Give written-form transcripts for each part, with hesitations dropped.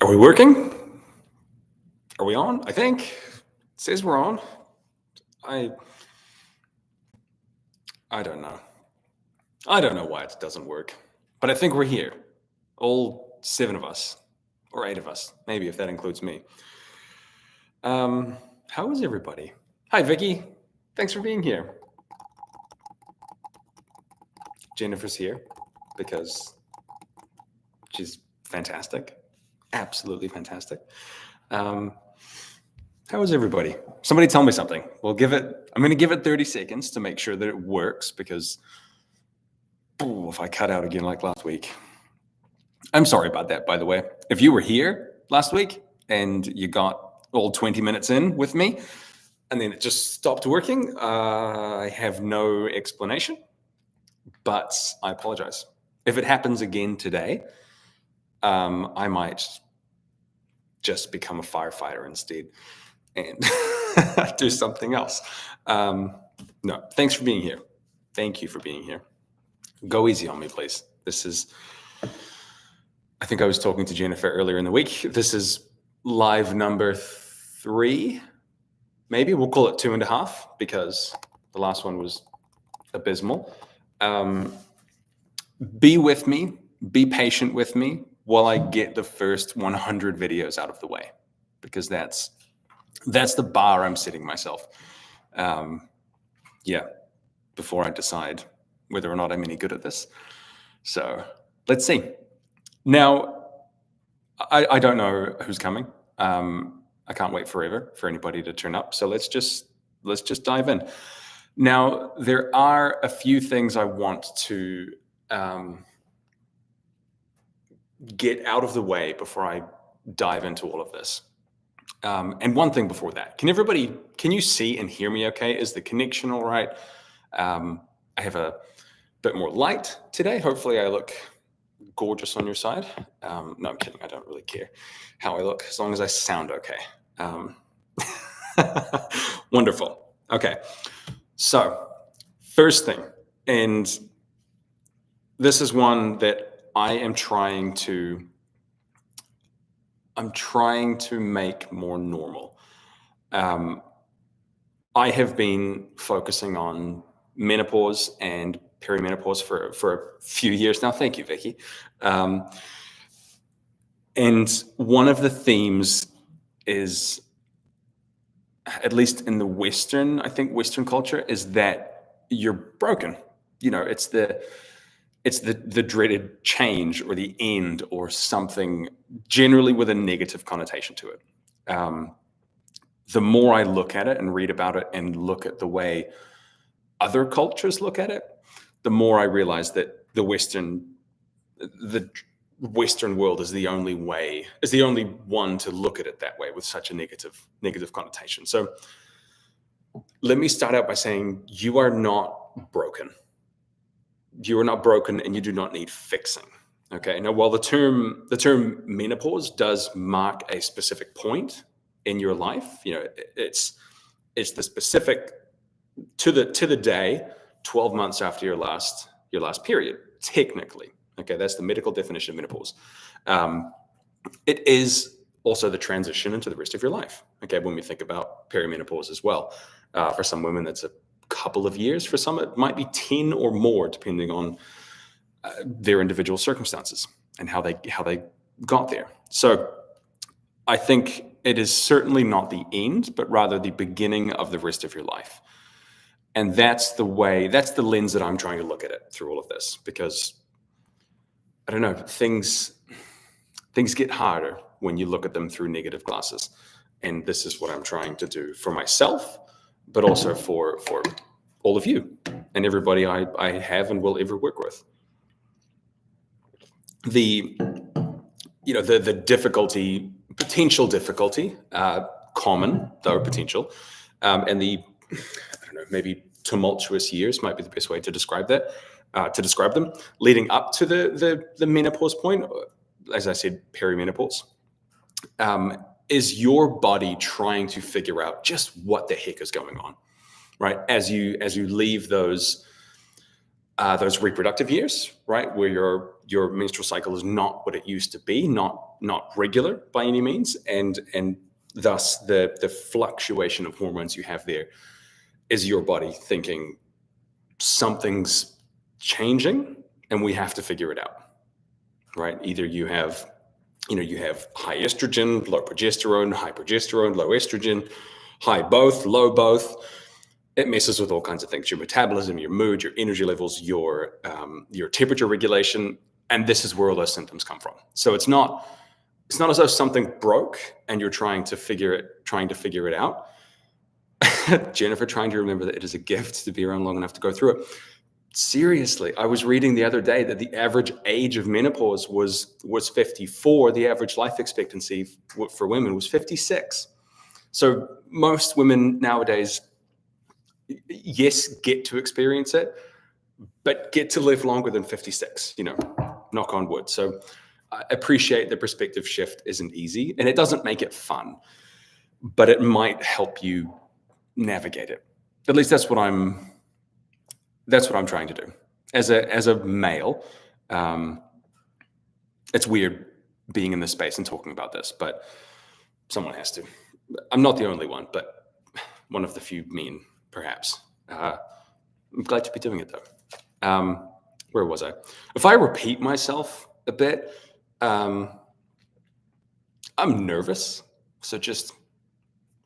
we working? Are we on? I think it says we're on. I don't know. I don't know why it doesn't work, but I think we're here. All 7 of us, or 8 of us, maybe if that includes me. How is everybody? Hi, Vicky. Thanks for being here. Jennifer's here because she's fantastic. Absolutely fantastic. How is everybody? Somebody tell me something. I'm going to give it 30 seconds to make sure that it works because if I cut out again like last week, I'm sorry about that, by the way. If you were here last week and you got all 20 minutes in with me and then it just stopped working, I have no explanation, but I apologize. If it happens again today, I might just become a firefighter instead and do something else. No, thanks for being here. Thank you for being here. Go easy on me, please. I think I was talking to Jennifer earlier in the week. This is live number 3, maybe. We'll call it 2.5 because the last one was abysmal. Be with me, be patient with me while I get the first 100 videos out of the way, because that's the bar I'm setting myself. Before I decide whether or not I'm any good at this. So let's see. Now, I don't know who's coming. I can't wait forever for anybody to turn up. So let's just dive in. Now, there are a few things I want to get out of the way before I dive into all of this. And one thing before that, can you see and hear me okay? Is the connection all right? I have a bit more light today. Hopefully I look gorgeous on your side. No, I'm kidding. I don't really care how I look as long as I sound okay. Wonderful. Okay. So first thing, and this is one that I'm trying to make more normal. I have been focusing on menopause and perimenopause for a few years now. Thank you, Vicky. And one of the themes is, at least in the Western culture, is that you're broken. You know, it's the dreaded change or the end or something, generally with a negative connotation to it. The more I look at it and read about it and look at the way other cultures look at it, the more I realize that the Western world is the only one to look at it that way, with such a negative connotation. So let me start out by saying you are not broken. You are not broken, and you do not need fixing. Okay. Now, while the term menopause does mark a specific point in your life, you know, it's the specific to the day, 12 months after your last period, technically. Okay, that's the medical definition of menopause. It is also the transition into the rest of your life. Okay, when we think about perimenopause as well, for some women that's a couple of years. For some, it might be 10 or more, depending on their individual circumstances and how they got there. So I think it is certainly not the end, but rather the beginning of the rest of your life. And that's the lens that I'm trying to look at it through all of this, because I don't know, things get harder when you look at them through negative glasses. And this is what I'm trying to do for myself, but also for all of you and everybody I have and will ever work with. The potential difficulty, common though potential, and the, I don't know, maybe tumultuous years might be the best way to describe that, to describe them, leading up to the menopause point, as I said, perimenopause, is your body trying to figure out just what the heck is going on, right? As you leave those reproductive years, right, where your menstrual cycle is not what it used to be, not regular by any means, and thus the fluctuation of hormones you have there is your body thinking something's changing and we have to figure it out, right? Either you have high estrogen, low progesterone, high progesterone, low estrogen, high both, low both. It messes with all kinds of things: your metabolism, your mood, your energy levels, your temperature regulation, and this is where all those symptoms come from. So it's not as though something broke and you're trying to figure it out. Jennifer, trying to remember that it is a gift to be around long enough to go through it. Seriously, I was reading the other day that the average age of menopause was 54. The average life expectancy for women was 56. So most women nowadays, yes, get to experience it, but get to live longer than 56, knock on wood. So I appreciate the perspective shift isn't easy, and it doesn't make it fun, but it might help you navigate it. At least that's what I'm trying to do. As a male, it's weird being in this space and talking about this, but someone has to. I'm not the only one, but one of the few men, perhaps. I'm glad to be doing it, though. Where was I? If I repeat myself a bit, I'm nervous, so just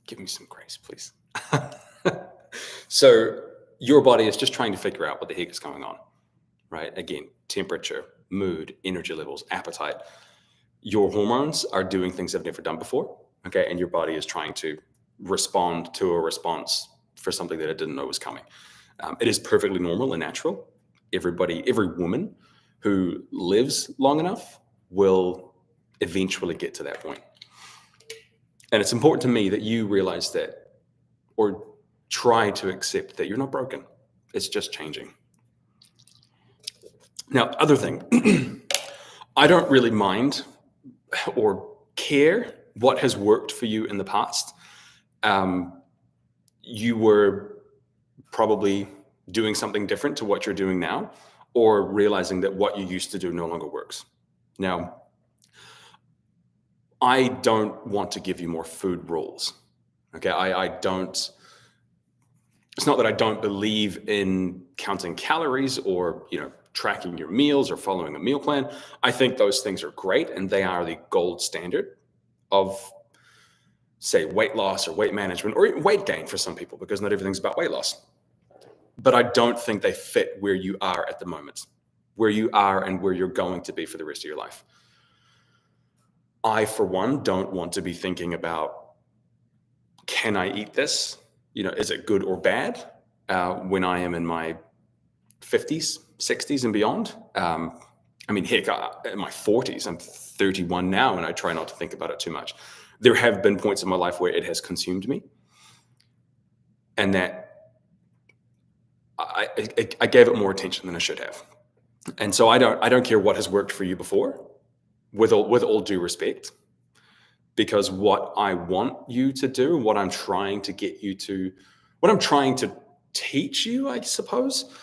give me some grace, please. So your body is just trying to figure out what the heck is going on, right? Again, temperature, mood, energy levels, appetite. Your hormones are doing things they've never done before, okay? And your body is trying to respond to a response for something that it didn't know was coming. It is perfectly normal and natural. Every woman who lives long enough will eventually get to that point. And it's important to me that you realize that, or try to accept that you're not broken. It's just changing. Now, other thing, I don't really mind or care what has worked for you in the past. You were probably doing something different to what you're doing now, or realizing that what you used to do no longer works. Now, I don't want to give you more food rules. Okay, I don't. It's not that I don't believe in counting calories or tracking your meals or following a meal plan. I think those things are great, and they are the gold standard of, say, weight loss or weight management or weight gain for some people, because not everything's about weight loss. But I don't think they fit where you are at the moment, where you are and where you're going to be for the rest of your life. I, for one, don't want to be thinking about, can I eat this? Is it good or bad when I am in my 50s, 60s and beyond? Heck, in my 40s, I'm 31 now, and I try not to think about it too much. There have been points in my life where it has consumed me, and that I gave it more attention than I should have. And so I don't care what has worked for you before, with all due respect, because what I want you to do, what I'm trying to teach you, I suppose,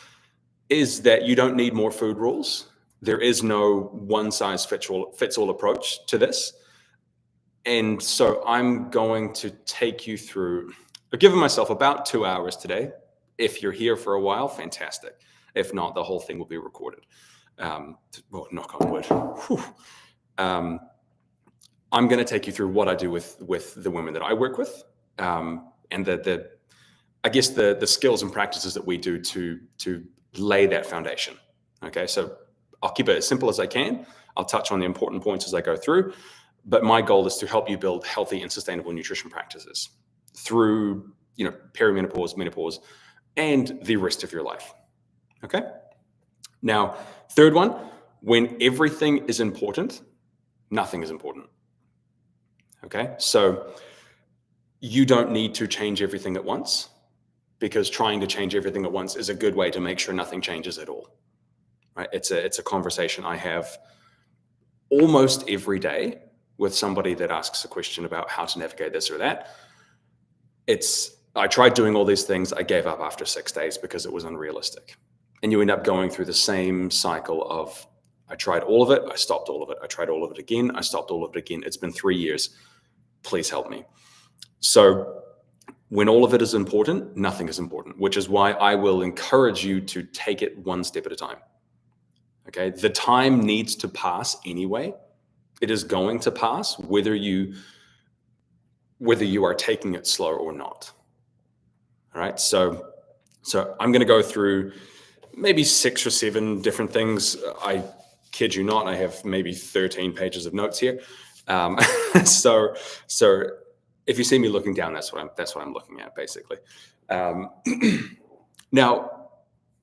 is that you don't need more food rules. There is no one size fits all approach to this. And so I'm going to take you through, I've given myself about 2 hours today. If you're here for a while, fantastic. If not, the whole thing will be recorded. Knock on wood. I'm going to take you through what I do with the women that I work with, and the skills and practices that we do to lay that foundation. Okay, so I'll keep it as simple as I can. I'll touch on the important points as I go through, but my goal is to help you build healthy and sustainable nutrition practices through perimenopause, menopause, and the rest of your life. Okay. Now, third one, when everything is important, nothing is important. Okay, so you don't need to change everything at once, because trying to change everything at once is a good way to make sure nothing changes at all. Right? It's a conversation I have almost every day with somebody that asks a question about how to navigate this or that. I tried doing all these things. I gave up after 6 days because it was unrealistic. And you end up going through the same cycle of, I tried all of it. I stopped all of it. I tried all of it again. I stopped all of it again. It's been 3 years. Please help me. So when all of it is important, nothing is important, which is why I will encourage you to take it one step at a time. Okay. The time needs to pass anyway. It is going to pass whether you are taking it slow or not. All right. So I'm going to go through maybe 6 or 7 different things. I kid you not, I have maybe 13 pages of notes here. So if you see me looking down, that's what I'm looking at, basically. Now,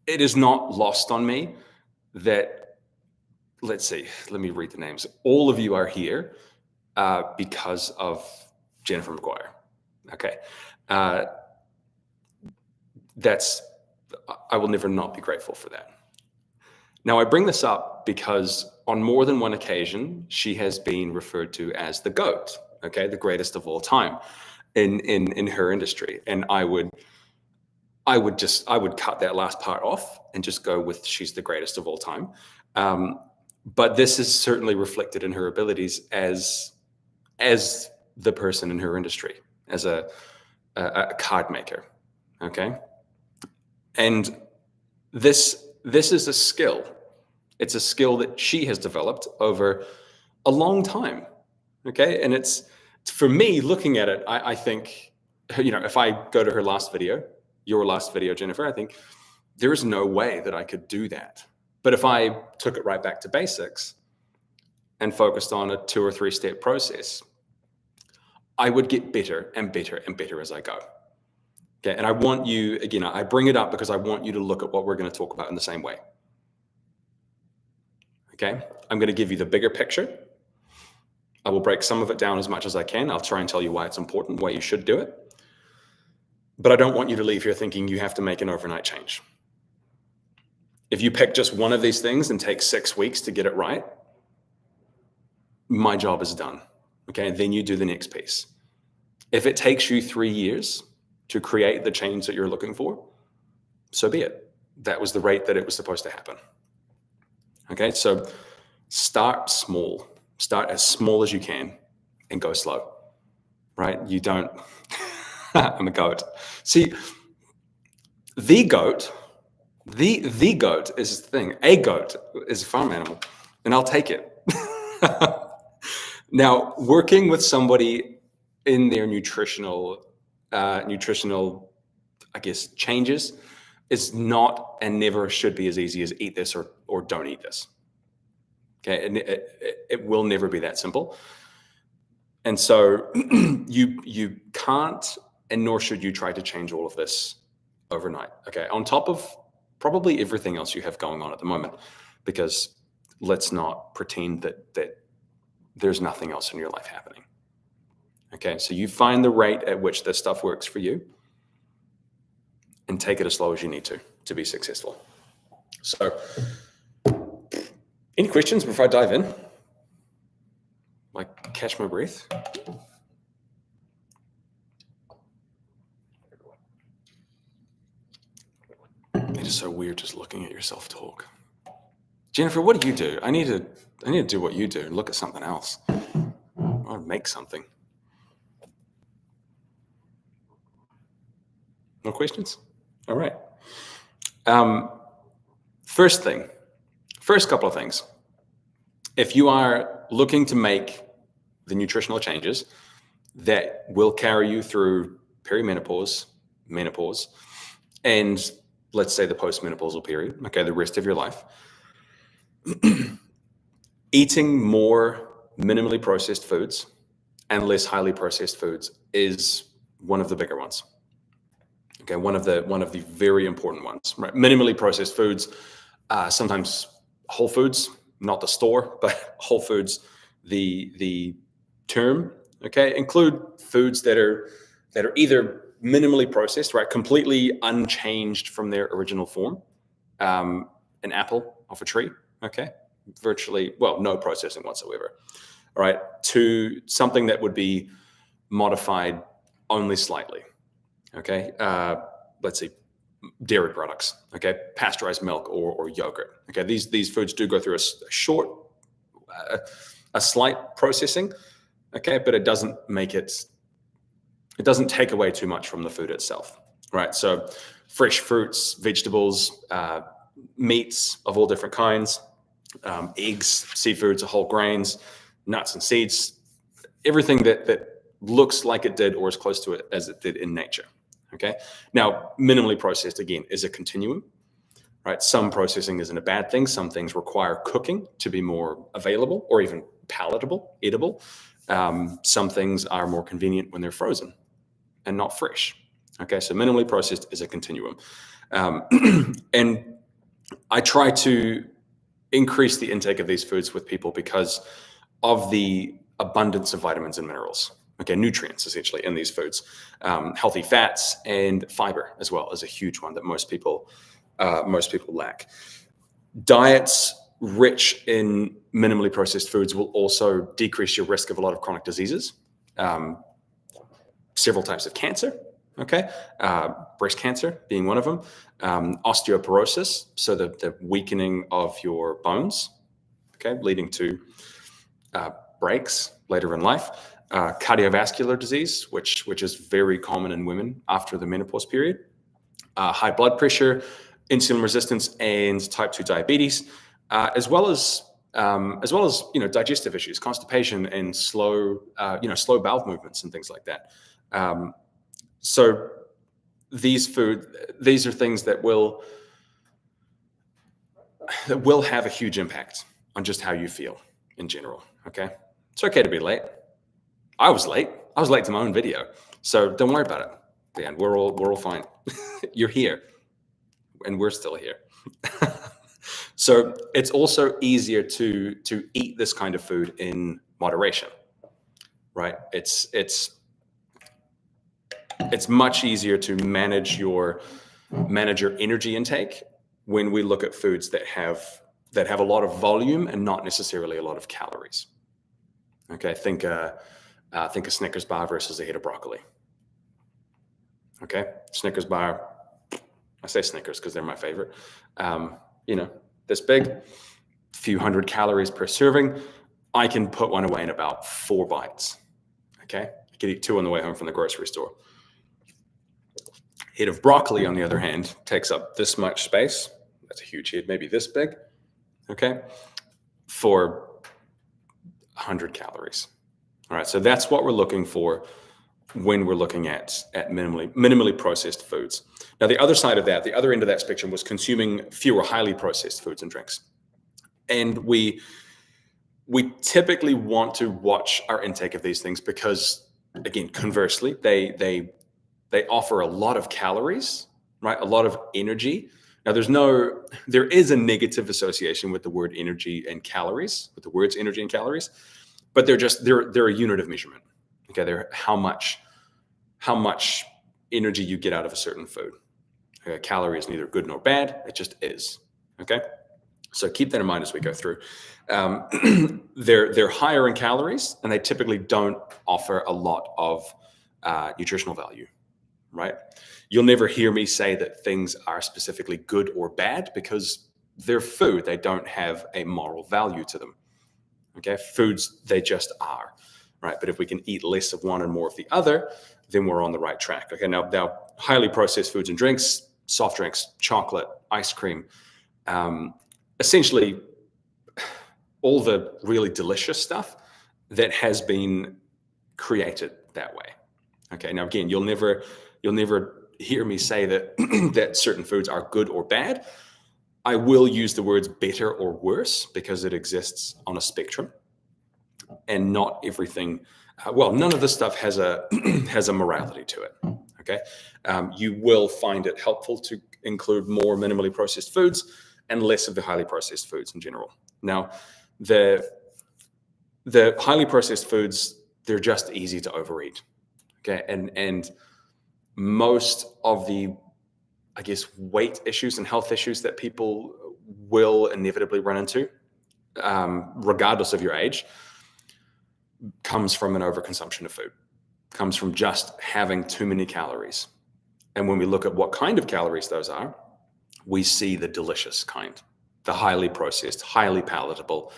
it is not lost on me that, let me read the names. All of you are here because of Jennifer McGuire. Okay. I will never not be grateful for that. Now, I bring this up because on more than one occasion, she has been referred to as the GOAT, okay, the greatest of all time in her industry. And I would cut that last part off and just go with she's the greatest of all time. But this is certainly reflected in her abilities as the person in her industry, as a card maker, okay? And this is a skill. It's a skill that she has developed over a long time, okay? And it's, for me, looking at it, I think, if I go to her last video, your last video, Jennifer, I think there is no way that I could do that. But if I took it right back to basics and focused on a 2 or 3 step process, I would get better and better and better as I go. Okay, and I want you, again, I bring it up because I want you to look at what we're going to talk about in the same way. Okay, I'm going to give you the bigger picture. I will break some of it down as much as I can. I'll try and tell you why it's important, why you should do it. But I don't want you to leave here thinking you have to make an overnight change. If you pick just one of these things and take 6 weeks to get it right, my job is done. Okay, then you do the next piece. If it takes you 3 years to create the change that you're looking for, so be it. That was the rate that it was supposed to happen. Okay, so start small. Start as small as you can and go slow, right? You don't, I'm a goat. See, the goat is the thing. A goat is a farm animal, and I'll take it. Now, working with somebody in their nutritional, I guess, changes is not and never should be as easy as eat this or don't eat this. Okay, and it will never be that simple. And so you can't, and nor should you try to change all of this overnight. Okay, on top of probably everything else you have going on at the moment, because let's not pretend that there's nothing else in your life happening. Okay, so you find the rate at which this stuff works for you and take it as slow as you need to be successful. So, any questions before I dive in? Like, catch my breath. It is so weird just looking at yourself talk. Jennifer, what do you do? I need to do what you do and look at something else. Or make something. No questions? All right. First couple of things. If you are looking to make the nutritional changes that will carry you through perimenopause, menopause, and let's say the postmenopausal period, okay, the rest of your life, eating more minimally processed foods and less highly processed foods is one of the bigger ones. Okay, one of the very important ones, right? Minimally processed foods, sometimes whole foods, not the store, but whole foods, the term, okay, include foods that are either minimally processed, right, completely unchanged from their original form. An apple off a tree, okay, virtually, well, no processing whatsoever. All right, to something that would be modified only slightly. Okay, let's see, dairy products, okay, pasteurized milk or yogurt. Okay, these foods do go through a slight processing, okay, but it doesn't take away too much from the food itself, right? So fresh fruits, vegetables, meats of all different kinds, eggs, seafoods, whole grains, nuts and seeds, everything that looks like it did or as close to it as it did in nature. Okay. Now, minimally processed, again, is a continuum, right? Some processing isn't a bad thing. Some things require cooking to be more available or even palatable, edible. Some things are more convenient when they're frozen and not fresh. Okay. So minimally processed is a continuum. And I try to increase the intake of these foods with people because of the abundance of vitamins and minerals. Okay, nutrients essentially in these foods. Healthy fats and fiber as well is a huge one that most people lack. Diets rich in minimally processed foods will also decrease your risk of a lot of chronic diseases, several types of cancer. Okay, breast cancer being one of them, osteoporosis, so the weakening of your bones, okay, leading to breaks later in life. Cardiovascular disease, which is very common in women after the menopause period, high blood pressure, insulin resistance, and type 2 diabetes, as well as digestive issues, constipation, and slow bowel movements and things like that. So these are things that will have a huge impact on just how you feel in general. Okay, it's okay to be late. I was late to my own video, so don't worry about it. Man, we're all fine. You're here, and we're still here. So it's also easier to eat this kind of food in moderation, right? It's much easier to manage your energy intake when we look at foods that have a lot of volume and not necessarily a lot of calories. Okay, think a Snickers bar versus a head of broccoli. Okay, Snickers bar. I say Snickers because they're my favorite. This big, few hundred calories per serving. I can put one away in about 4 bites. Okay, I could eat 2 on the way home from the grocery store. Head of broccoli, on the other hand, takes up this much space. That's a huge head, maybe this big. Okay, for 100 calories. All right, so that's what we're looking for when we're looking at minimally processed foods. Now, the other side of that, the other end of that spectrum, was consuming fewer highly processed foods and drinks. And we typically want to watch our intake of these things because, again, conversely, they offer a lot of calories, right? A lot of energy. Now, there is a negative association with the word energy and calories, with the words energy and calories, but they're a unit of measurement. Okay, they're how much energy you get out of a certain food. A calorie is neither good nor bad; it just is. Okay, so keep that in mind as we go through. They're higher in calories, and they typically don't offer a lot of nutritional value. Right? You'll never hear me say that things are specifically good or bad because they're food. They don't have a moral value to them. Okay, foods, they just are. Right? But if we can eat less of one and more of the other, then we're on the right track. Okay, now highly processed foods and drinks, soft drinks, chocolate, ice cream, essentially all the really delicious stuff that has been created that way. Okay, now again, you'll never hear me say that that certain foods are good or bad. I will use the words better or worse because it exists on a spectrum, and not everything. None of this stuff has a morality to it. Okay, you will find it helpful to include more minimally processed foods and less of the highly processed foods in general. Now, the highly processed foods, they're just easy to overeat. Okay, and most of the, I guess, weight issues and health issues that people will inevitably run into, regardless of your age, comes from an overconsumption of food, comes from just having too many calories. And when we look at what kind of calories those are, we see the delicious kind, the highly processed, highly palatable,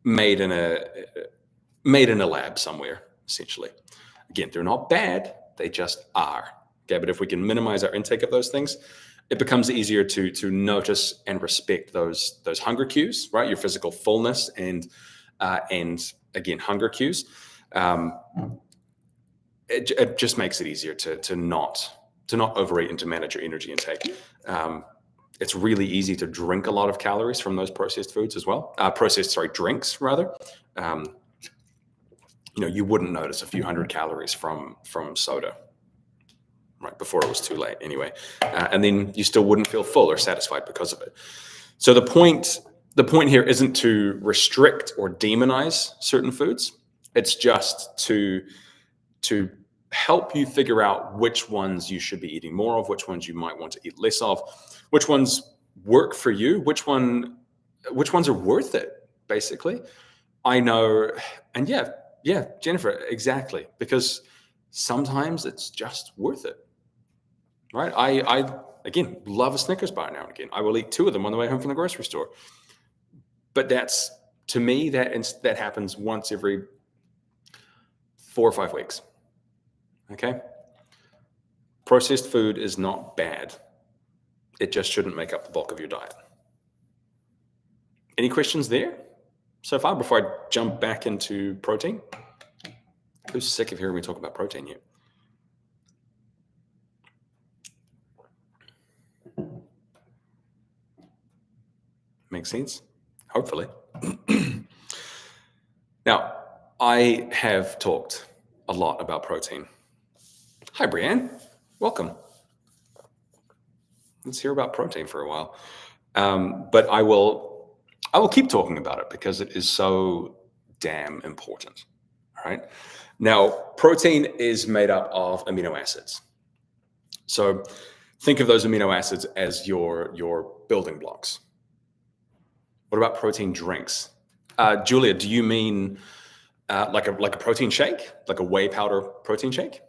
made in a lab somewhere, essentially. Again, they're not bad, they just are. Okay, but if we can minimize our intake of those things, it becomes easier to notice and respect those hunger cues, right? Your physical fullness and again, hunger cues. It just makes it easier to not overeat and to manage your energy intake. It's really easy to drink a lot of calories from those processed foods as well. Drinks rather. You wouldn't notice a few hundred calories from soda, right, before it was too late anyway. And then you still wouldn't feel full or satisfied because of it. So the point here isn't to restrict or demonize certain foods. It's just to help you figure out which ones you should be eating more of, which ones you might want to eat less of, which ones work for you, which ones are worth it, basically. I know, and yeah, Jennifer, exactly, because sometimes it's just worth it, right? I again love a Snickers bar now and again. I will eat 2 of them on the way home from the grocery store. But that's, to me, that happens once every 4 or 5 weeks. Okay? Processed food is not bad. It just shouldn't make up the bulk of your diet. Any questions there so far before I jump back into protein? Who's sick of hearing me talk about protein yet? Makes sense? Hopefully. Now, I have talked a lot about protein. Hi, Brianne. Welcome. Let's hear about protein for a while. But I will keep talking about it because it is so damn important. All right. Now, protein is made up of amino acids. So think of those amino acids as your building blocks. What about protein drinks? Julia, do you mean like a protein shake, like a whey powder protein shake?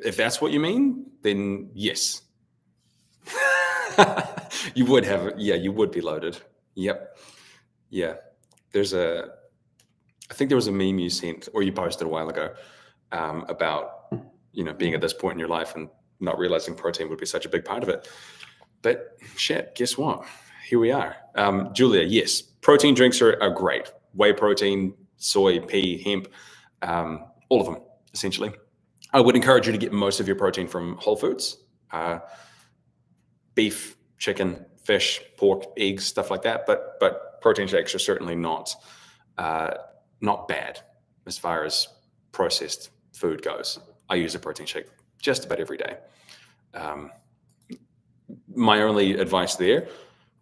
If that's what you mean, then yes. You would have, you would be loaded. Yep. Yeah. I think there was a meme you sent or you posted a while ago about, being at this point in your life and not realizing protein would be such a big part of it. But shit, guess what? Here we are. Julia, yes, protein drinks are great. Whey protein, soy, pea, hemp, all of them, essentially. I would encourage you to get most of your protein from whole foods. Beef, chicken, fish, pork, eggs, stuff like that. But protein shakes are certainly not bad as far as processed food goes. I use a protein shake just about every day. My only advice there, a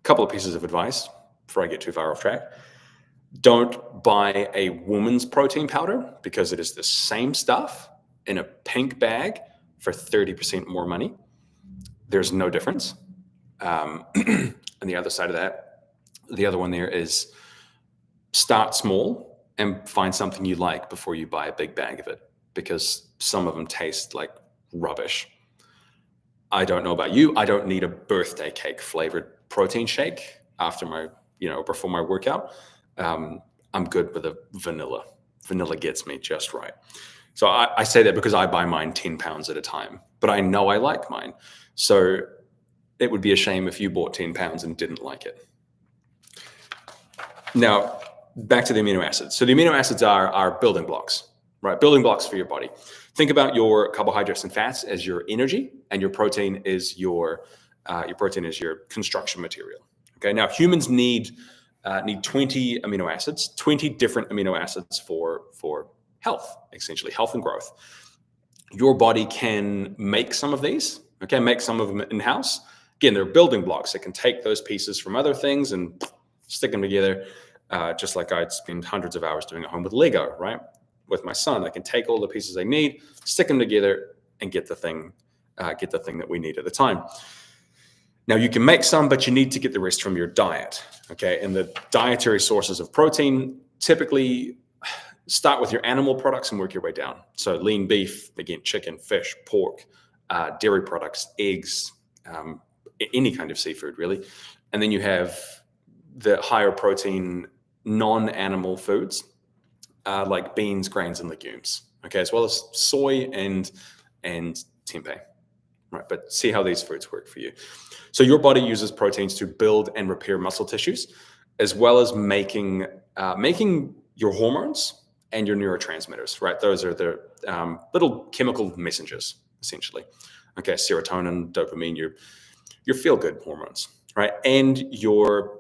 couple of pieces of advice before I get too far off track. Don't buy a woman's protein powder because it is the same stuff in a pink bag for 30% more money. There's no difference. And the other side of that, the other one there is start small and find something you like before you buy a big bag of it, because some of them taste like rubbish. I don't know about you. I don't need a birthday cake flavored protein shake after my, before my workout. I'm good with a vanilla. Vanilla gets me just right. So I say that because I buy mine 10 pounds at a time, but I know I like mine. So it would be a shame if you bought 10 pounds and didn't like it. Now, back to the amino acids. So the amino acids are building blocks, right? Building blocks for your body. Think about your carbohydrates and fats as your energy, and your protein is your construction material. Okay. Now, humans need 20 amino acids, 20 different amino acids for health, essentially health and growth. Your body can make some of these. Okay, make some of them in-house. Again, they're building blocks. It can take those pieces from other things and stick them together, just like I'd spend hundreds of hours doing at home with Lego, right? With my son, I can take all the pieces I need, stick them together, and get the thing that we need at the time. Now, you can make some, but you need to get the rest from your diet, okay? And the dietary sources of protein typically start with your animal products and work your way down. So lean beef, again, chicken, fish, pork, dairy products, eggs, any kind of seafood, really. And then you have the higher protein non-animal foods, like beans, grains, and legumes, okay, as well as soy and tempeh, right? But see how these foods work for you. So your body uses proteins to build and repair muscle tissues, as well as making your hormones and your neurotransmitters, right? Those are the little chemical messengers, essentially. Okay, serotonin, dopamine, your feel-good hormones, right? And your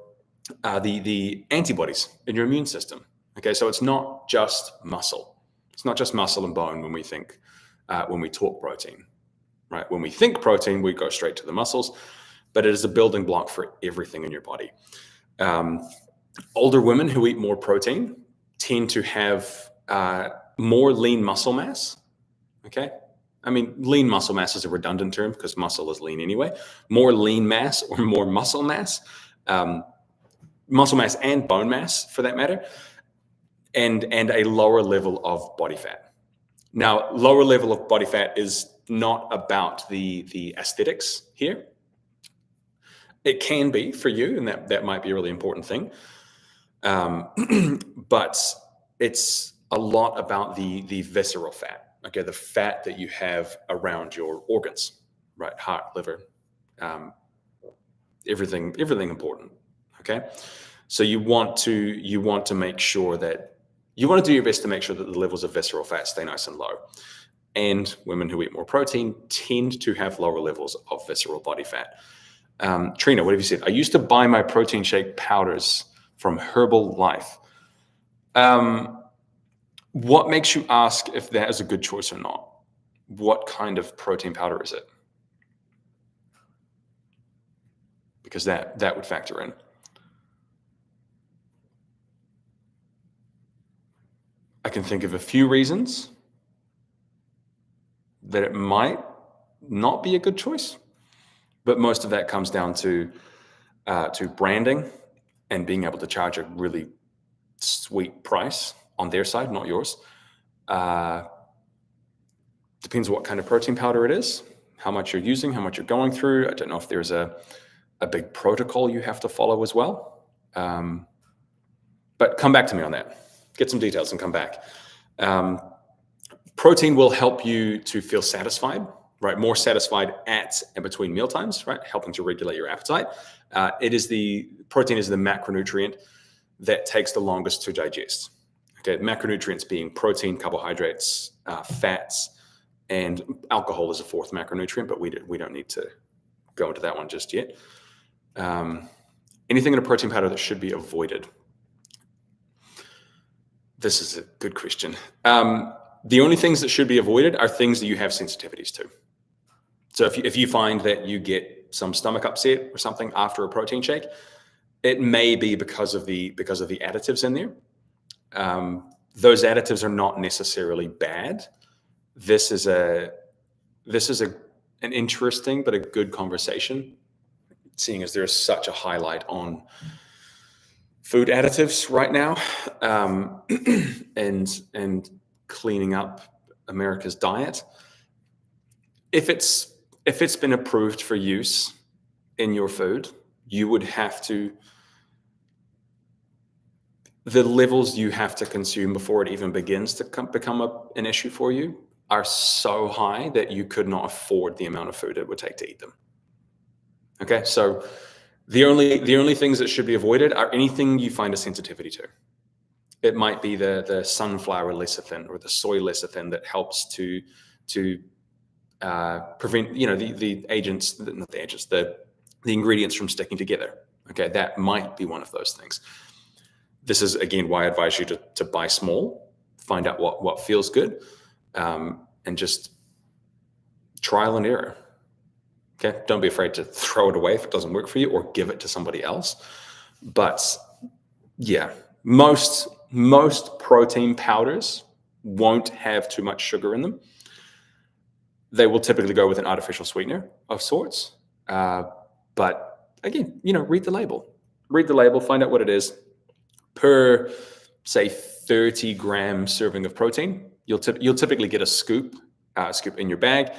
the antibodies in your immune system. Okay, so it's not just muscle. It's not just muscle and bone when we think when we talk protein, right? When we think protein, we go straight to the muscles, but it is a building block for everything in your body. Older women who eat more protein tend to have more lean muscle mass. Okay, I mean, lean muscle mass is a redundant term because muscle is lean anyway. More lean mass or more muscle mass and bone mass for that matter, and a lower level of body fat. Now, lower level of body fat is not about the aesthetics here. It can be for you, and that might be a really important thing. But it's a lot about the visceral fat, okay, the fat that you have around your organs, right? Heart, liver, everything important, okay? So you want to make sure that you want to do your best to make sure that the levels of visceral fat stay nice and low. And women who eat more protein tend to have lower levels of visceral body fat. Trina, what have you said? I used to buy my protein shake powders from Herbalife. What makes you ask if that is a good choice or not? What kind of protein powder is it? Because that would factor in. I can think of a few reasons that it might not be a good choice, but most of that comes down to branding and being able to charge a really sweet price on their side, not yours. Depends what kind of protein powder it is, how much you're using, how much you're going through. I don't know if there's a big protocol you have to follow as well. But come back to me on that. Get some details and come back. Protein will help you to feel satisfied, right? More satisfied at and between meal times, right? Helping to regulate your appetite. Protein is the macronutrient that takes the longest to digest. Okay, macronutrients being protein, carbohydrates, fats, and alcohol is a fourth macronutrient, but we don't need to go into that one just yet. Anything in a protein powder that should be avoided? This is a good question. The only things that should be avoided are things that you have sensitivities to. So if you find that you get some stomach upset or something after a protein shake, it may be because of the additives in there. Those additives are not necessarily bad. This is an interesting but a good conversation, seeing as there's such a highlight on food additives right now, and cleaning up America's diet. If it's been approved for use in your food, you would have to, the levels you have to consume before it even begins to become an issue for you are so high that you could not afford the amount of food it would take to eat them. Okay, so the only things that should be avoided are anything you find a sensitivity to. It might be the sunflower lecithin or the soy lecithin that helps to prevent, the ingredients from sticking together. Okay, that might be one of those things. This is again why I advise you to buy small, find out what feels good, and just trial and error. Okay, don't be afraid to throw it away if it doesn't work for you, or give it to somebody else. But yeah, most protein powders won't have too much sugar in them. They will typically go with an artificial sweetener of sorts. But again, read the label. Read the label, find out what it is. Per, say, 30-gram serving of protein, you'll typically get a scoop in your bag.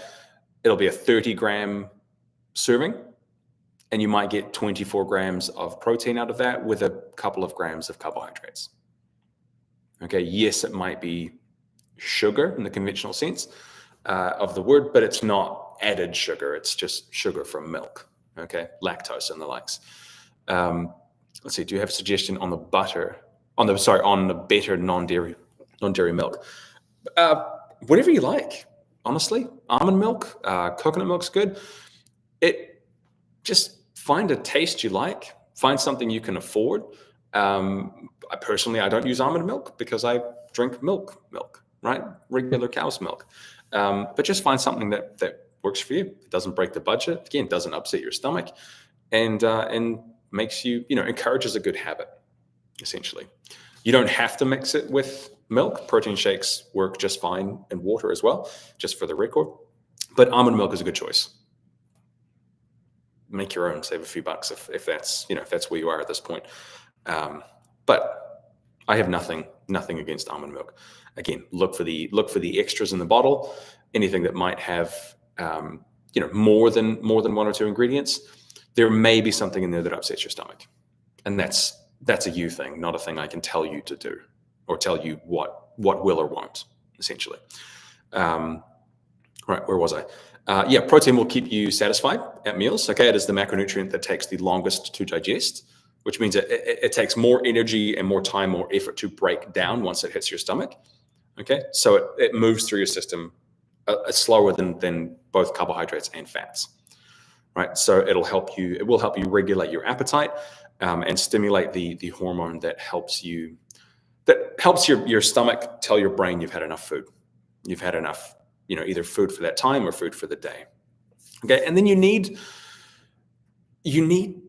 it'll be a 30-gram serving, and you might get 24 grams of protein out of that with a couple of grams of carbohydrates. Okay, yes, it might be sugar in the conventional sense of the word, but it's not added sugar. It's just sugar from milk, okay, lactose and the likes. Let's see, do you have a suggestion on the butter, on the better non-dairy milk? Whatever you like, honestly. Almond milk, coconut milk's good. Just find a taste you like, find something you can afford. I don't use almond milk because I drink milk, right? Regular cow's milk. But just find something that works for you. It doesn't break the budget. Again, doesn't upset your stomach, and makes you, encourages a good habit, essentially. You don't have to mix it with milk. Protein shakes work just fine, and water as well, just for the record. But almond milk is a good choice. Make your own, save a few bucks if that's where you are at this point. But I have nothing against almond milk. Again, look for the extras in the bottle. Anything that might have more than one or two ingredients, there may be something in there that upsets your stomach, and that's a you thing, not a thing I can tell you to do or tell you what will or won't, essentially. Right, where was I? Protein will keep you satisfied at meals. Okay, it is the macronutrient that takes the longest to digest, which means it takes more energy and more time, more effort to break down once it hits your stomach. Okay, so it moves through your system slower than both carbohydrates and fats. Right, so it will help you regulate your appetite and stimulate the hormone that helps your stomach tell your brain you've had enough food. You've had enough, either food for that time or food for the day. Okay, and then you need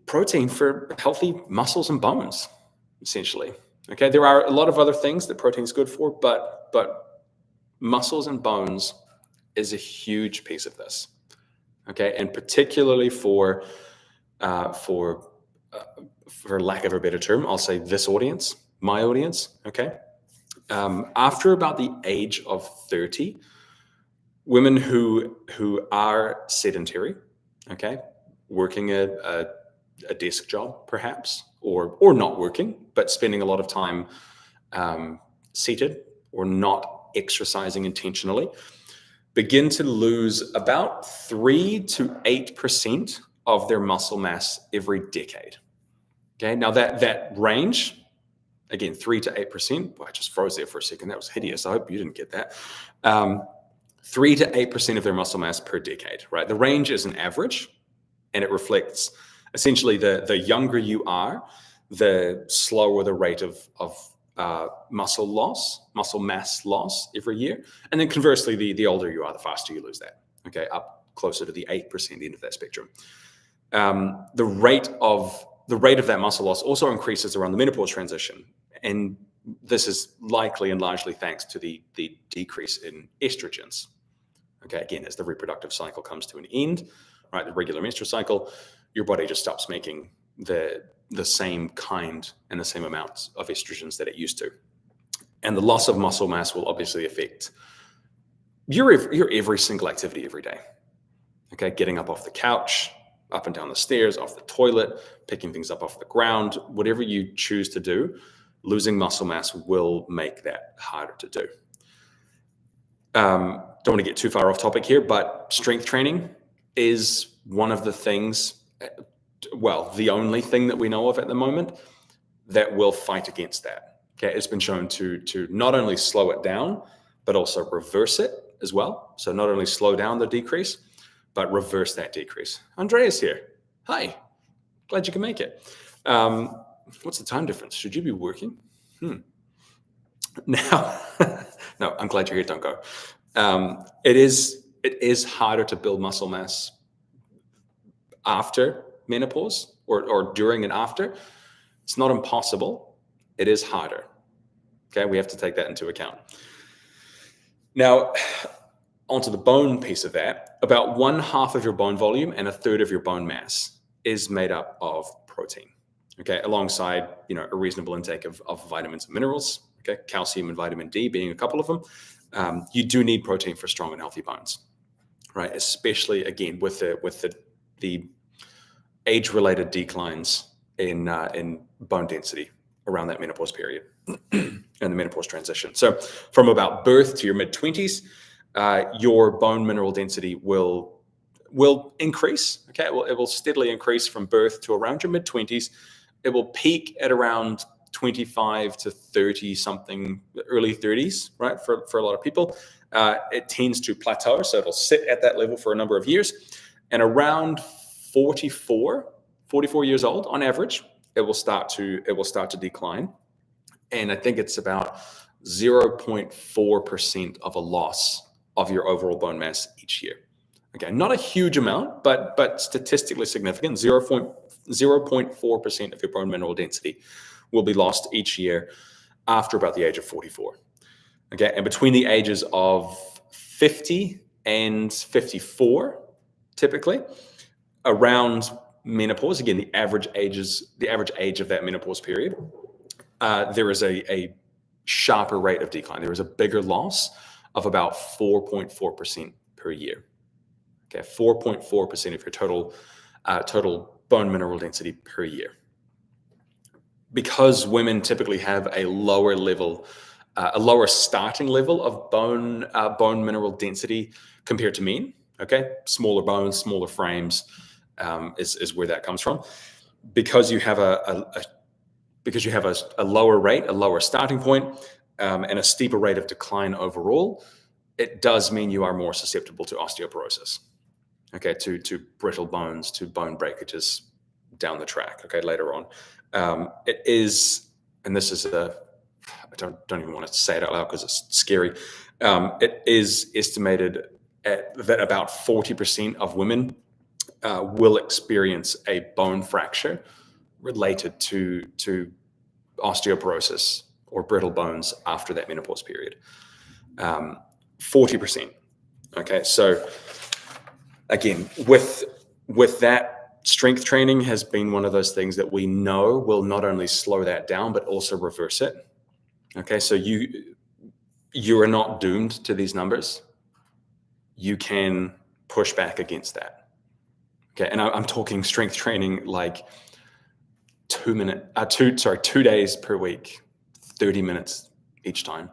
protein for healthy muscles and bones, essentially. Okay, there are a lot of other things that protein is good for, but muscles and bones is a huge piece of this. Okay, and particularly for lack of a better term, I'll say this audience, my audience. Okay, after about the age of 30, women who are sedentary, okay, working a desk job perhaps, or not working, but spending a lot of time seated or not exercising intentionally, begin to lose about 3 to 8% of their muscle mass every decade. Okay, now that range, again, 3 to 8%. Well, I just froze there for a second. That was hideous. I hope you didn't get that. 3 to 8% of their muscle mass per decade, right? The range is an average, and it reflects essentially the younger you are, the slower the rate of muscle mass loss every year. And then conversely, the older you are, the faster you lose that, okay, up closer to the 8% end of that spectrum. The rate of that muscle loss also increases around the menopause transition. And this is likely and largely thanks to the decrease in estrogens. Okay, again, as the reproductive cycle comes to an end, right, the regular menstrual cycle, your body just stops making the same kind and the same amounts of estrogens that it used to. And the loss of muscle mass will obviously affect your every single activity every day. Okay, getting up off the couch, up and down the stairs, off the toilet, picking things up off the ground, whatever you choose to do, losing muscle mass will make that harder to do. Don't want to get too far off topic here, but strength training is one of the things, well, the only thing that we know of at the moment that will fight against that. Okay, it's been shown to not only slow it down, but also reverse it as well. So not only slow down the decrease, but reverse that decrease. Andrea's here. Hi, glad you can make it. What's the time difference? Should you be working? Now, no, I'm glad you're here. Don't go. It is harder to build muscle mass after menopause or during and after. It's not impossible. It is harder. Okay, we have to take that into account. Now, onto the bone piece of that, about 1/2 of your bone volume and 1/3 of your bone mass is made up of protein. Okay, alongside a reasonable intake of vitamins and minerals. Okay, calcium and vitamin D being a couple of them. You do need protein for strong and healthy bones. right? Especially again with the age-related declines in bone density around that menopause period and the menopause transition. So from about birth to your mid-20s, your bone mineral density will increase. Okay, it will steadily increase from birth to around your mid-20s. It will peak at around 25 to 30 something, early 30s, right? For a lot of people, it tends to plateau, so it'll sit at that level for a number of years, and around 44 years old on average, it will start to decline, and I think it's about 0.4% of a loss of your overall bone mass each year. Okay, not a huge amount, but statistically significant. 0.4% of your bone mineral density will be lost each year after about the age of 44. Okay, and between the ages of 50 and 54, typically, around menopause, again, the average age of that menopause period, there is a sharper rate of decline. There is a bigger loss of about 4.4% per year. Okay, 4.4% of your total bone mineral density per year. Because women typically have a lower starting level of bone mineral density compared to men. Okay, smaller bones, smaller frames is where that comes from. Because you have a lower rate, a lower starting point, and a steeper rate of decline overall, it does mean you are more susceptible to osteoporosis. Okay, to brittle bones, to bone breakages down the track. Okay, later on, it is, and this is I don't even want to say it out loud because it's scary. It is estimated that about 40% of women will experience a bone fracture related to osteoporosis or brittle bones after that menopause period. 40%. Okay, so again, with that, strength training has been one of those things that we know will not only slow that down but also reverse it. Okay, so you are not doomed to these numbers. You can push back against that. Okay, and I'm talking strength training like 2 days per week, 30 minutes each time.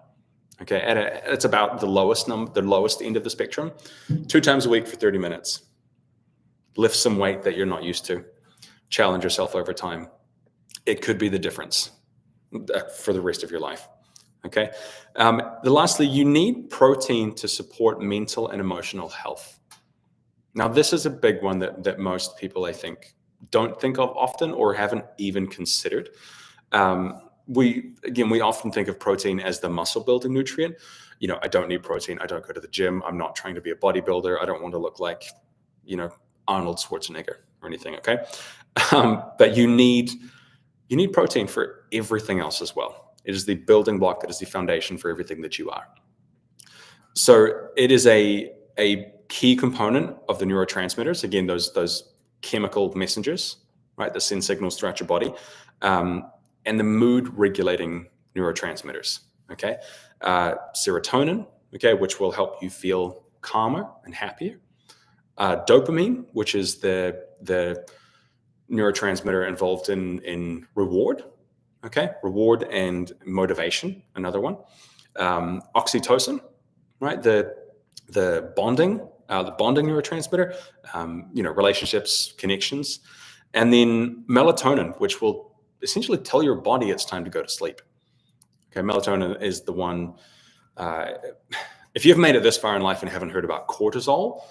Okay, it's about the lowest end of the spectrum. 2 times a week for 30 minutes. Lift some weight that you're not used to. Challenge yourself over time. It could be the difference for the rest of your life. Okay. Lastly, you need protein to support mental and emotional health. Now, this is a big one that most people, I think, don't think of often or haven't even considered. We often think of protein as the muscle building nutrient. I don't need protein. I don't go to the gym. I'm not trying to be a bodybuilder. I don't want to look like, Arnold Schwarzenegger or anything. Okay. But you need protein for everything else as well. It is the building block. It is the foundation for everything that you are. So it is a key component of the neurotransmitters. Again, those chemical messengers, right, that send signals throughout your body, and the mood regulating neurotransmitters. Okay, serotonin, okay, which will help you feel calmer and happier. Dopamine, which is the neurotransmitter involved in reward. Okay, reward and motivation, another one. Oxytocin, right? The bonding neurotransmitter, relationships, connections, and then melatonin, which will essentially tell your body it's time to go to sleep. Okay, melatonin is the one. If you've made it this far in life and haven't heard about cortisol,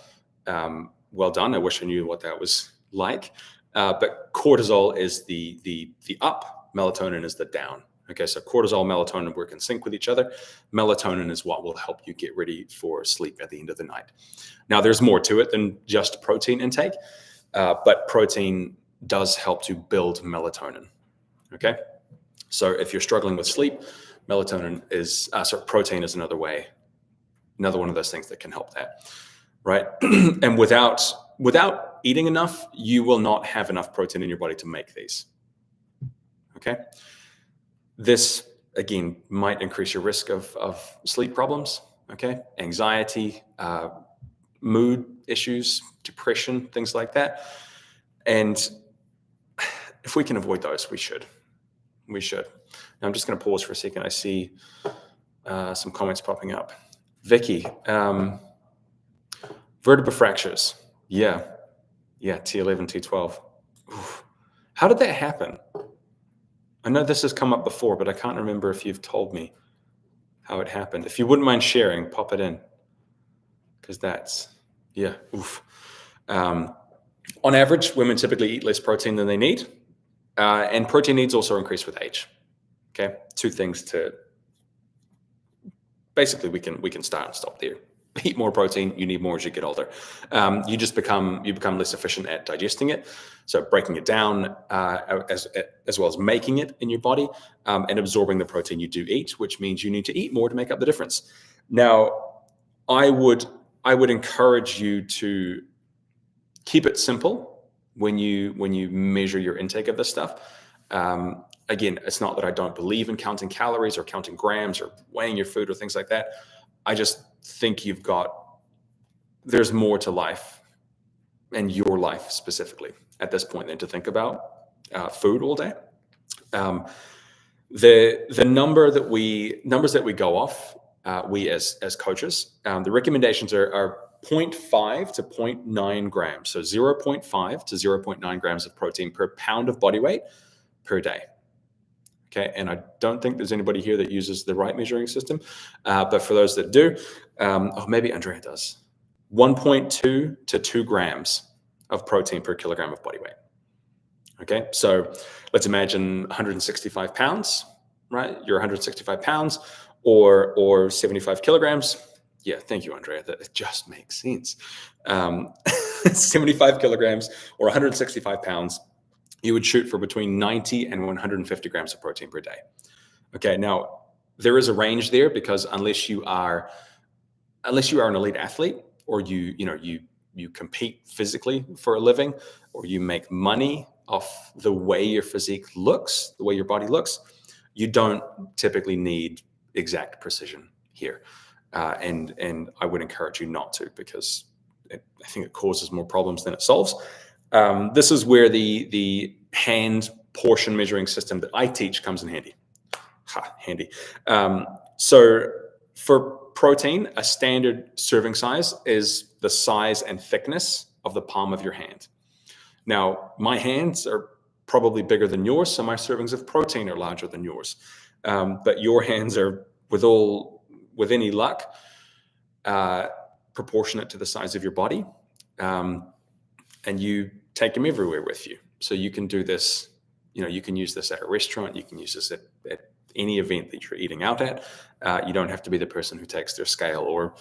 well done. I wish I knew what that was like. But cortisol is the up. Melatonin is the down. Okay, so cortisol, melatonin work in sync with each other. Melatonin is what will help you get ready for sleep at the end of the night. Now, there's more to it than just protein intake, but protein does help to build melatonin. Okay, so if you're struggling with sleep, protein is another one of those things that can help that, right? And without eating enough, you will not have enough protein in your body to make these. Okay. This, again, might increase your risk of sleep problems, okay? Anxiety, mood issues, depression, things like that. And if we can avoid those, we should. We should. Now, I'm just going to pause for a second. I see some comments popping up. Vicky, vertebral fractures. Yeah, T11, T12. Oof. How did that happen? I know this has come up before, but I can't remember if you've told me how it happened. If you wouldn't mind sharing, pop it in. Because that's, oof. On average, women typically eat less protein than they need. And protein needs also increase with age. Okay, two things to, basically we can start and stop there. Eat more protein, you need more as you get older. You become less efficient at digesting it. So breaking it down as well as making it in your body and absorbing the protein you do eat, which means you need to eat more to make up the difference. Now, I would encourage you to keep it simple when you measure your intake of this stuff. Again, it's not that I don't believe in counting calories or counting grams or weighing your food or things like that. I just think there's more to life and your life specifically at this point than to think about food all day. The numbers that we go off, we as coaches, the recommendations are 0.5 to 0.9 grams. So 0.5 to 0.9 grams of protein per pound of body weight per day. Okay, and I don't think there's anybody here that uses the right measuring system, but for those that do, maybe Andrea does. 1.2 to 2 grams of protein per kilogram of body weight. Okay, so let's imagine 165 pounds, right? You're 165 pounds or 75 kilograms. Yeah, thank you, Andrea. That just makes sense. 75 kilograms or 165 pounds. You would shoot for between 90 and 150 grams of protein per day. Okay, now there is a range there because unless you are an elite athlete or you compete physically for a living or you make money off the way your physique looks, the way your body looks, you don't typically need exact precision here. And I would encourage you not to because I think it causes more problems than it solves. This is where the hand portion measuring system that I teach comes in handy. Handy. So for protein, a standard serving size is the size and thickness of the palm of your hand. Now, my hands are probably bigger than yours, so my servings of protein are larger than yours. But your hands are, with any luck, proportionate to the size of your body. And you take them everywhere with you. So you can do this, you can use this at a restaurant, you can use this at any event that you're eating out at. You don't have to be the person who takes their scale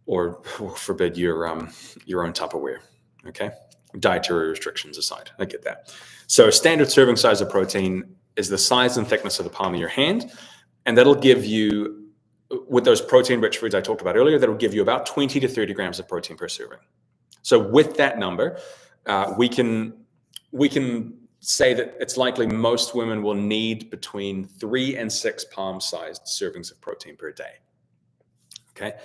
or forbid your own Tupperware, okay? Dietary restrictions aside, I get that. So standard serving size of protein is the size and thickness of the palm of your hand, and that'll give you, with those protein-rich foods I talked about earlier, that'll give you about 20 to 30 grams of protein per serving. So with that number, we can say that it's likely most women will need between 3 and 6 palm-sized servings of protein per day. Okay,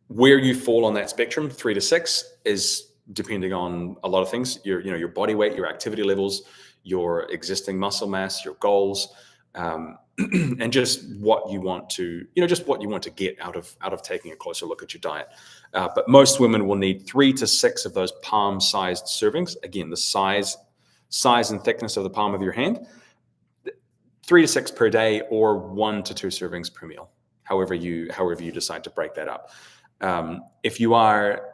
where you fall on that spectrum, 3 to 6, is depending on a lot of things: your body weight, your activity levels, your existing muscle mass, your goals, and just what you want to get out of taking a closer look at your diet. But most women will need 3 to 6 of those palm-sized servings. Again, the size and thickness of the palm of your hand. 3 to 6 per day, or 1 to 2 servings per meal, however you decide to break that up. If you are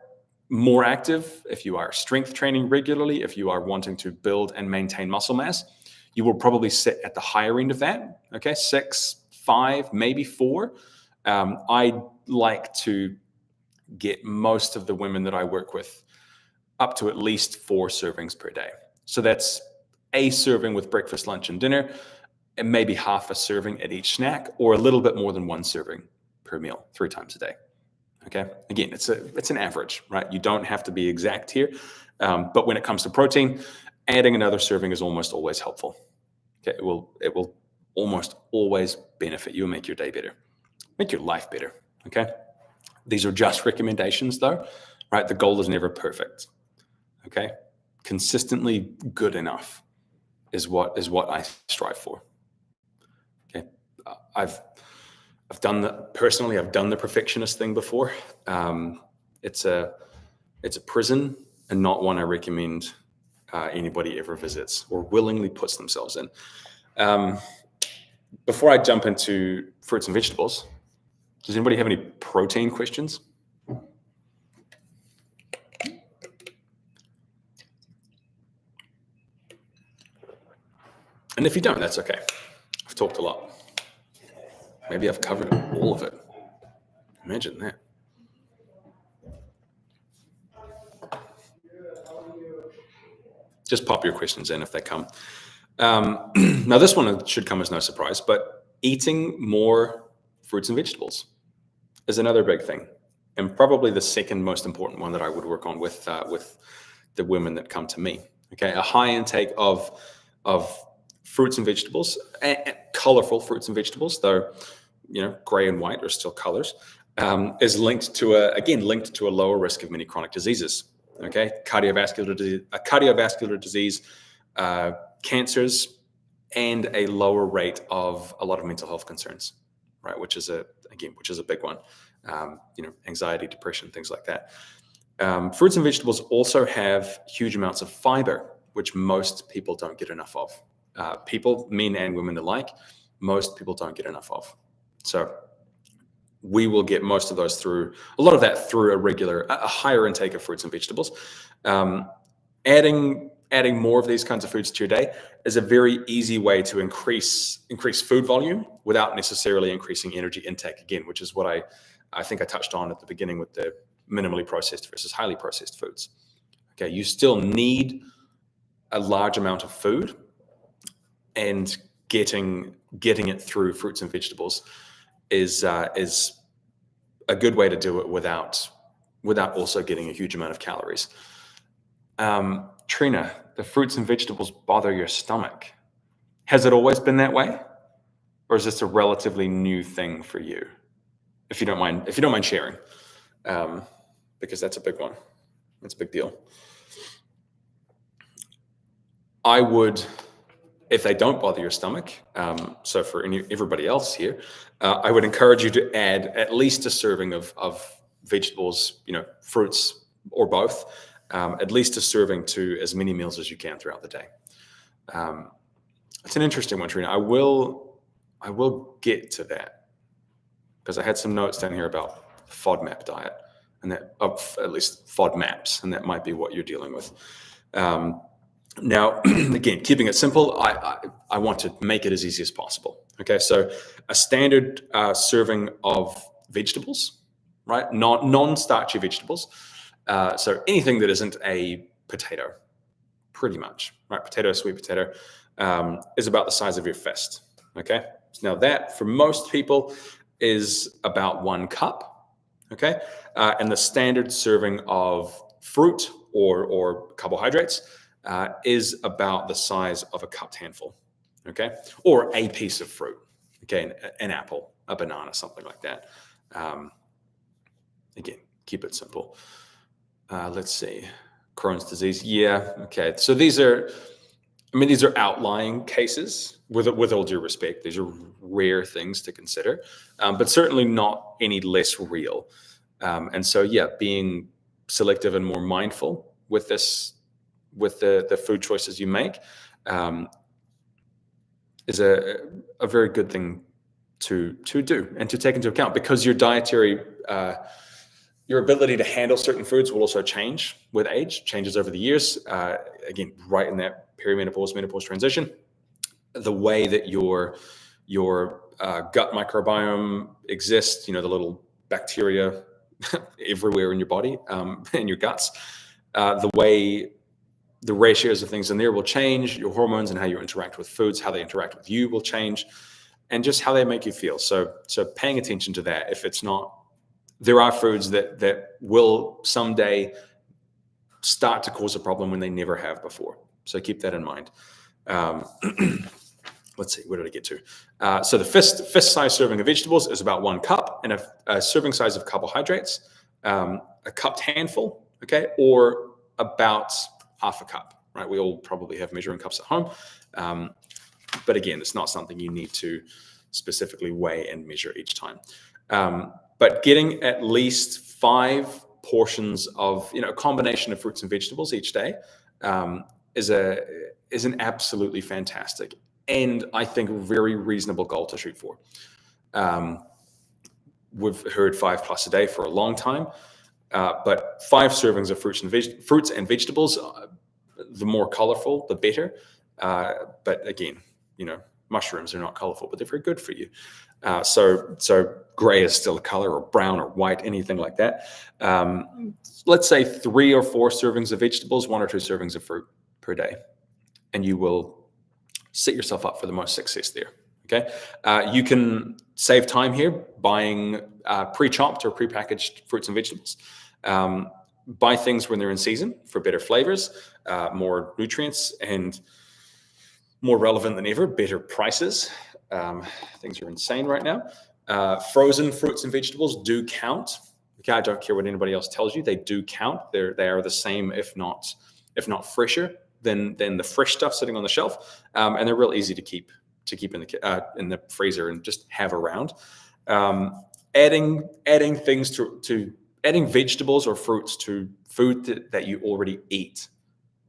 more active, if you are strength training regularly, if you are wanting to build and maintain muscle mass, you will probably sit at the higher end of that. Okay, 6, 5, maybe 4. I like to get most of the women that I work with up to at least 4 servings per day. So that's a serving with breakfast, lunch, and dinner, and maybe half a serving at each snack, or a little bit more than 1 serving per meal 3 times a day. Okay. Again, it's an average, right? You don't have to be exact here. But when it comes to protein, adding another serving is almost always helpful. Okay. It will almost always benefit you and make your day better, make your life better. Okay. These are just recommendations though, right? The goal is never perfect. Okay. Consistently good enough is what I strive for. Okay. I've done the perfectionist thing before. It's a prison, and not one I recommend anybody ever visits or willingly puts themselves in. Before I jump into fruits and vegetables, does anybody have any protein questions? And if you don't, that's okay. I've talked a lot. Maybe I've covered all of it. Imagine that. Just pop your questions in if they come. Now, this one should come as no surprise, but eating more fruits and vegetables is another big thing, and probably the second most important one that I would work on with the women that come to me. Okay, a high intake of fruits and vegetables, colorful fruits and vegetables, though gray and white are still colors, is linked to a lower risk of many chronic diseases. Okay, cardiovascular disease, cancers, and a lower rate of a lot of mental health concerns, right? Which is a big one. Anxiety, depression, things like that. Fruits and vegetables also have huge amounts of fiber, which most people don't get enough of. People, men and women alike, most people don't get enough of. So we will get most of those through a higher intake of fruits and vegetables. Adding more of these kinds of foods to your day is a very easy way to increase food volume without necessarily increasing energy intake again, which is what I think I touched on at the beginning with the minimally processed versus highly processed foods. Okay, you still need a large amount of food, and getting it through fruits and vegetables is a good way to do it without also getting a huge amount of calories. Trina, the fruits and vegetables bother your stomach. Has it always been that way, or is this a relatively new thing for you? If you don't mind sharing, because that's a big one. That's a big deal. I would, if they don't bother your stomach, so for everybody else here, I would encourage you to add at least a serving of vegetables, fruits or both, at least a serving to as many meals as you can throughout the day. It's an interesting one, Trina. I will get to that, because I had some notes down here about FODMAP diet, and that at least FODMAPs, and that might be what you're dealing with. Now, again, keeping it simple, I want to make it as easy as possible. Okay, so a standard serving of vegetables, right? Non-starchy vegetables. So anything that isn't a potato, pretty much, right? Potato, sweet potato, is about the size of your fist. Okay, now that for most people is about 1 cup. Okay, and the standard serving of fruit or carbohydrates is about the size of a cupped handful, okay? Or a piece of fruit, okay? An apple, a banana, something like that. Again, keep it simple. Let's see, Crohn's disease, yeah, okay. So these are outlying cases, with all due respect. These are rare things to consider, but certainly not any less real. And so, yeah, being selective and more mindful with the food choices you make is a very good thing to do and to take into account, because your dietary your ability to handle certain foods will also change with age, changes over the years. Again, right in that perimenopause, menopause transition, the way that your gut microbiome exists, the little bacteria everywhere in your body, in your guts, the way the ratios of things in there will change. Your hormones and how you interact with foods, how they interact with you will change, and just how they make you feel. So paying attention to that. If it's not, there are foods that will someday start to cause a problem when they never have before. So keep that in mind. let's see, where did I get to? So the fist size serving of vegetables is about 1 cup, and a serving size of carbohydrates, a cupped handful, okay, or about half a cup, right? We all probably have measuring cups at home. But again, it's not something you need to specifically weigh and measure each time. But getting at least 5 portions of, a combination of fruits and vegetables each day is an absolutely fantastic and I think very reasonable goal to shoot for. We've heard 5+ a day for a long time, but 5 servings of fruits and vegetables, the more colorful, the better. But again, mushrooms are not colorful, but they're very good for you. So gray is still a color, or brown or white, anything like that. Let's say 3 or 4 servings of vegetables, 1 or 2 servings of fruit per day, and you will set yourself up for the most success there. Okay, you can save time here buying pre-chopped or pre-packaged fruits and vegetables. Buy things when they're in season for better flavors, more nutrients, and more relevant than ever, better prices. Things are insane right now. Frozen fruits and vegetables do count. Okay, I don't care what anybody else tells you; they do count. They are the same, if not fresher than the fresh stuff sitting on the shelf, and they're real easy to keep in the freezer and just have around. Adding things to adding vegetables or fruits to food that you already eat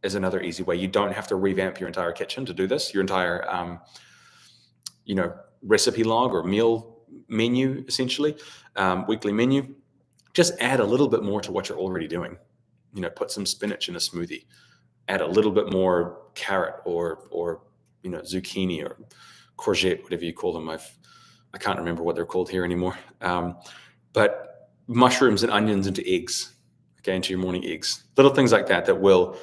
is another easy way. You don't have to revamp your entire kitchen to do this. Your entire recipe log or meal menu, essentially, weekly menu. Just add a little bit more to what you're already doing. Put some spinach in a smoothie. Add a little bit more carrot or zucchini or courgette, whatever you call them. I can't remember what they're called here anymore. But mushrooms and onions into eggs, okay, into your morning eggs. Little things like that will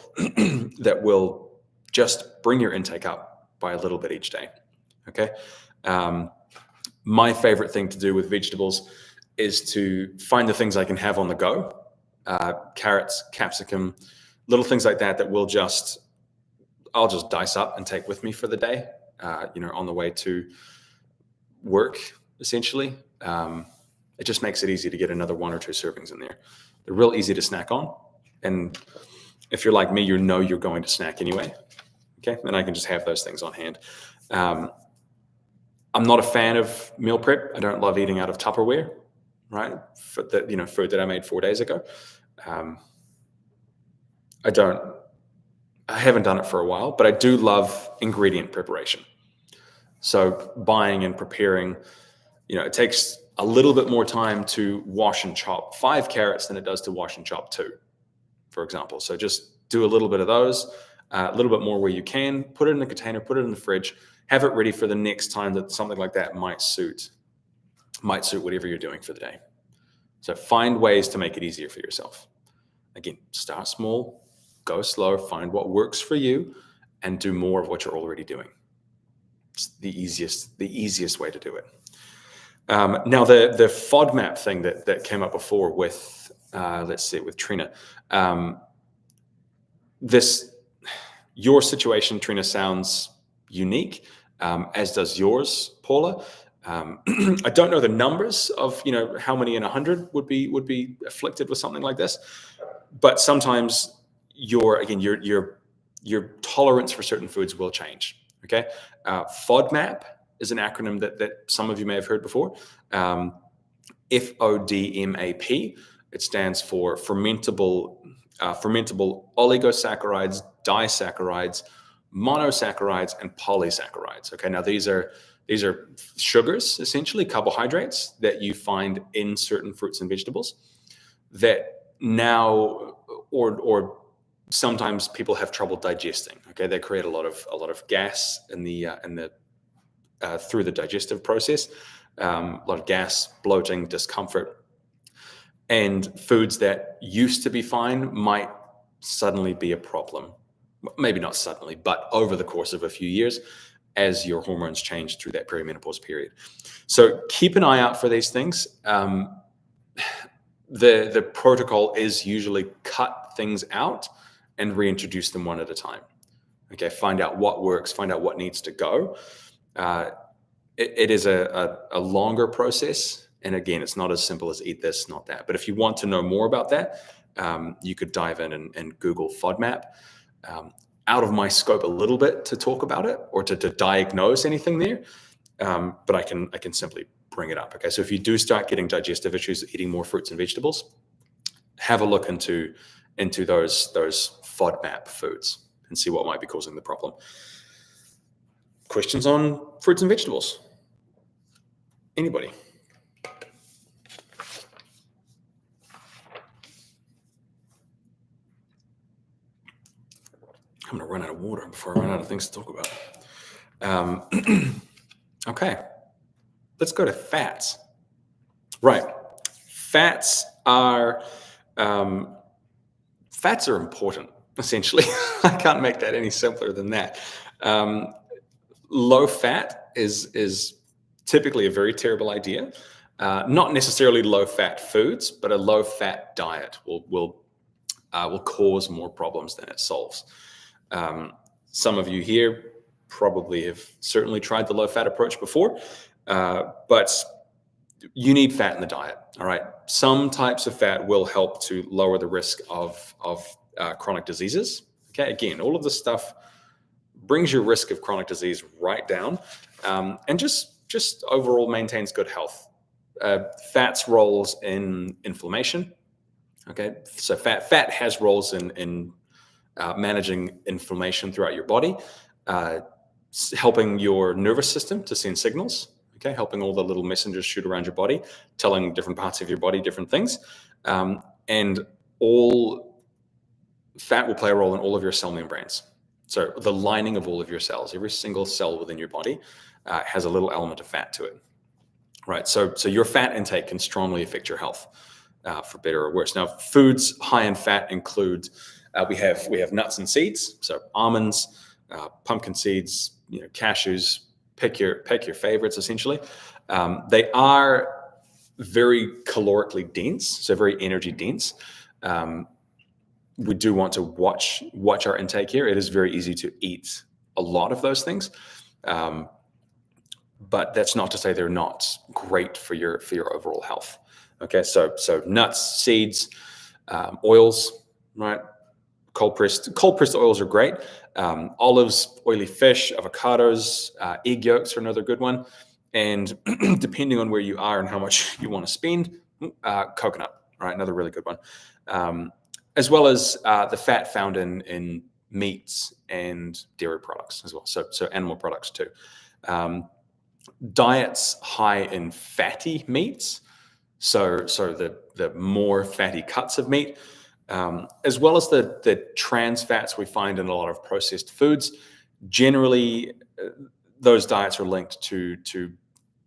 that will just bring your intake up by a little bit each day. Okay. My favorite thing to do with vegetables is to find the things I can have on the go. Carrots, capsicum, little things like that will I'll just dice up and take with me for the day, on the way to work, essentially. It just makes it easy to get another 1 or 2 servings in there. They're real easy to snack on. And if you're like me, you're going to snack anyway. Okay. And I can just have those things on hand. I'm not a fan of meal prep. I don't love eating out of Tupperware, right? For the, food that I made 4 days ago. I haven't done it for a while, but I do love ingredient preparation. So buying and preparing, it takes a little bit more time to wash and chop 5 carrots than it does to wash and chop 2, for example. So just do a little bit of those, a little bit more where you can, put it in a container, put it in the fridge, have it ready for the next time that something like that might suit whatever you're doing for the day. So find ways to make it easier for yourself. Again, start small, go slow, find what works for you, and do more of what you're already doing. It's the easiest way to do it. Now, the FODMAP thing that came up before with, with Trina. Your situation, Trina, sounds unique, as does yours, Paula. I don't know the numbers of how many in 100 would be afflicted with something like this, but sometimes your tolerance for certain foods will change. Okay, FODMAP is an acronym that some of you may have heard before. FODMAP. It stands for fermentable oligosaccharides, disaccharides, monosaccharides, and polysaccharides. Okay, now these are sugars, essentially carbohydrates that you find in certain fruits and vegetables that now or sometimes people have trouble digesting. Okay, they create a lot of gas in the through the digestive process, a lot of gas, bloating, discomfort, and foods that used to be fine might suddenly be a problem. Maybe not suddenly, but over the course of a few years as your hormones change through that perimenopause period. So keep an eye out for these things. The protocol is usually cut things out and reintroduce them one at a time. Okay, find out what works, find out what needs to go, Uh, it is a longer process. And again, it's not as simple as eat this, not that. But if you want to know more about that, you could dive in and Google FODMAP. Out of my scope a little bit to talk about it or to diagnose anything there, but I can simply bring it up. Okay, so if you do start getting digestive issues, eating more fruits and vegetables, have a look into those FODMAP foods and see what might be causing the problem. Questions on fruits and vegetables? Anybody? I'm gonna run out of water before I run out of things to talk about. Okay, let's go to fats. Right, fats are important. Essentially, I can't make that any simpler than that. Low fat is typically a very terrible idea. Not necessarily low fat foods, but a low fat diet will cause more problems than it solves. Some of you here probably have certainly tried the low fat approach before, but you need fat in the diet. All right. Some types of fat will help to lower the risk of chronic diseases. Okay. Again, all of this stuff brings your risk of chronic disease right down, and just overall maintains good health. Fat's roles in inflammation. Okay. So fat has roles in managing inflammation throughout your body, helping your nervous system to send signals. Okay, helping all the little messengers shoot around your body, telling different parts of your body different things. And all fat will play a role in all of your cell membranes. So the lining of all of your cells, every single cell within your body has a little element of fat to it. Right. So your fat intake can strongly affect your health, for better or worse. Now, foods high in fat include we have nuts and seeds, so almonds, pumpkin seeds, cashews. Pick your favorites. Essentially, they are very calorically dense, so very energy dense. We do want to watch our intake here. It is very easy to eat a lot of those things, but that's not to say they're not great for your overall health. Okay, so nuts, seeds, oils, right? Cold pressed oils are great. Olives, oily fish, avocados, egg yolks are another good one. And depending on where you are and how much you want to spend, coconut, right? Another really good one. As well as the fat found in meats and dairy products as well. So animal products too. Diets high in fatty meats. So the more fatty cuts of meat, as well as the trans fats we find in a lot of processed foods. Generally, those diets are linked to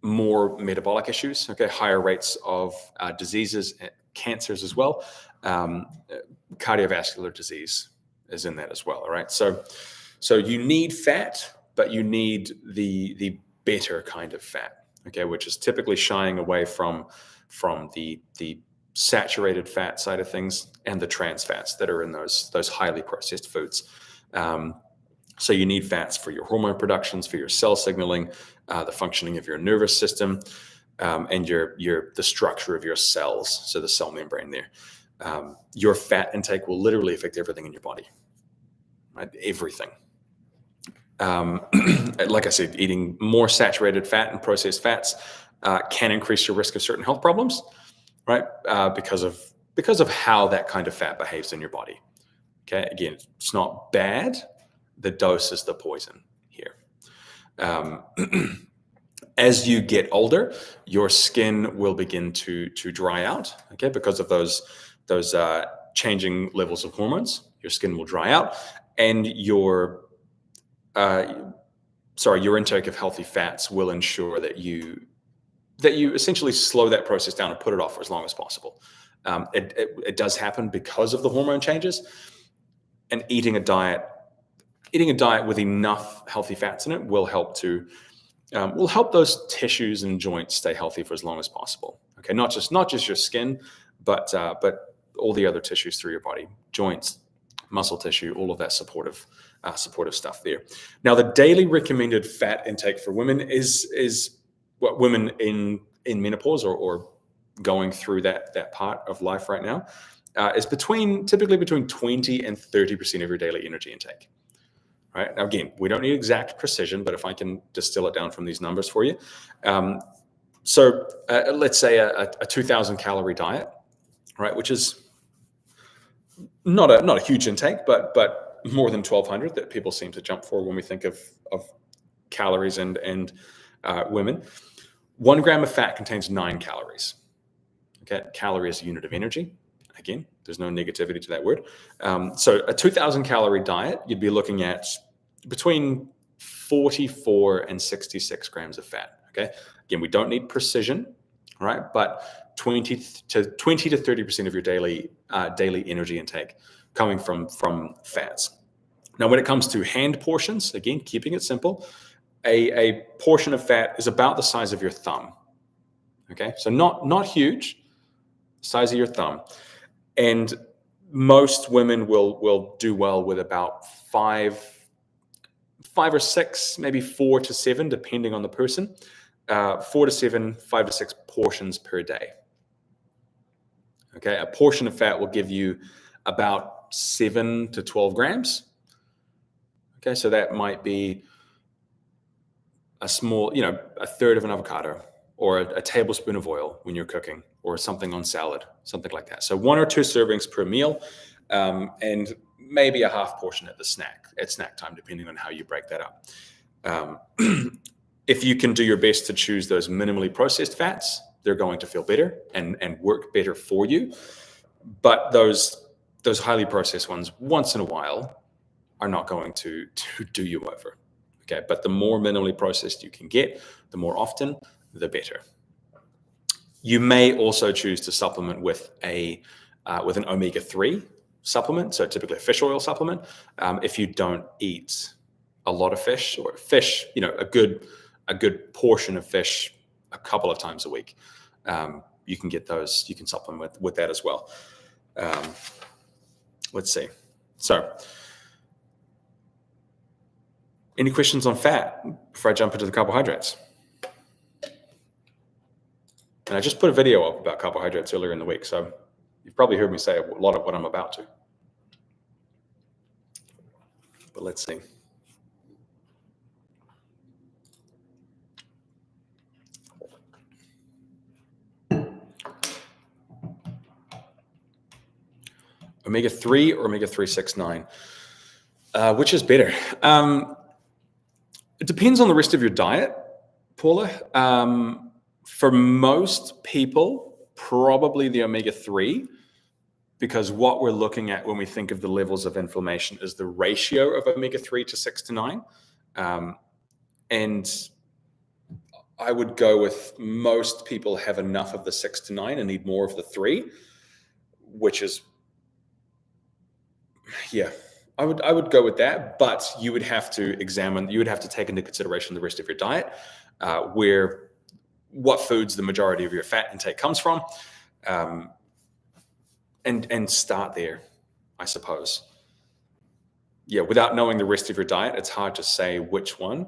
more metabolic issues. Okay, higher rates of diseases, cancers as well. Cardiovascular disease is in that as well. All right, so you need fat, but you need the better kind of fat. Okay, which is typically shying away from the saturated fat side of things and the trans fats that are in those highly processed foods. So you need fats for your hormone productions, for your cell signaling, the functioning of your nervous system, and the structure of your cells. So the cell membrane there. Your fat intake will literally affect everything in your body, right? Everything. Like I said, eating more saturated fat and processed fats can increase your risk of certain health problems, right? Because of how that kind of fat behaves in your body. Okay, again, it's not bad. The dose is the poison here. As you get older, your skin will begin to dry out. Okay, because of those changing levels of hormones, your skin will dry out, and your intake of healthy fats will ensure that you essentially slow that process down and put it off for as long as possible. It does happen because of the hormone changes, and eating a diet with enough healthy fats in it will help those tissues and joints stay healthy for as long as possible. Okay, not just your skin, but all the other tissues through your body, joints, muscle tissue, all of that supportive stuff there. Now, the daily recommended fat intake for women is what women in menopause or going through that part of life right now is typically between 20 and 30% of your daily energy intake. Right now, again, we don't need exact precision, but if I can distill it down from these numbers for you, so let's say a 2,000 calorie diet, right, which is not a huge intake, but more than 1,200 that people seem to jump for when we think of calories and women. 1 gram of fat contains 9 calories. Okay, calorie is a unit of energy. Again, there's no negativity to that word. So a 2,000 calorie diet, you'd be looking at between 44 and 66 grams of fat. Okay, again, we don't need precision, right? But 20 to 30% of your daily energy intake coming from fats. Now, when it comes to hand portions, again, keeping it simple, a portion of fat is about the size of your thumb. Okay, so not huge, size of your thumb. And most women will do well with about five or six, maybe 4 to 7, depending on the person. 4 to 7, 5 to 6 portions per day. Okay, a portion of fat will give you about 7 to 12 grams. Okay, so that might be a small, a third of an avocado, or a tablespoon of oil when you're cooking, or something on salad, something like that. So 1 or 2 servings per meal, and maybe a half portion at snack time, depending on how you break that up. If you can do your best to choose those minimally processed fats, they're going to feel better and work better for you. But those highly processed ones, once in a while, are not going to do you over. Okay, but the more minimally processed you can get, the more often, the better. You may also choose to supplement with an omega-3 supplement, so typically a fish oil supplement. If you don't eat a lot of fish, or fish, a good portion of fish a couple of times a week, you can get those. You can supplement with that as well. Let's see. So, any questions on fat before I jump into the carbohydrates? And I just put a video up about carbohydrates earlier in the week, so you've probably heard me say a lot of what I'm about to. But let's see. Omega-3 or omega-369? Which is better? It depends on the rest of your diet, Paula. For most people, probably the omega-3, because what we're looking at when we think of the levels of inflammation is the ratio of omega-3 to 6 to 9. And I would go with most people have enough of the 6 to 9 and need more of the 3, which is, yeah, I would go with that. But you would have to take into consideration the rest of your diet, what foods the majority of your fat intake comes from, and start there, I suppose. Yeah, without knowing the rest of your diet, it's hard to say which one.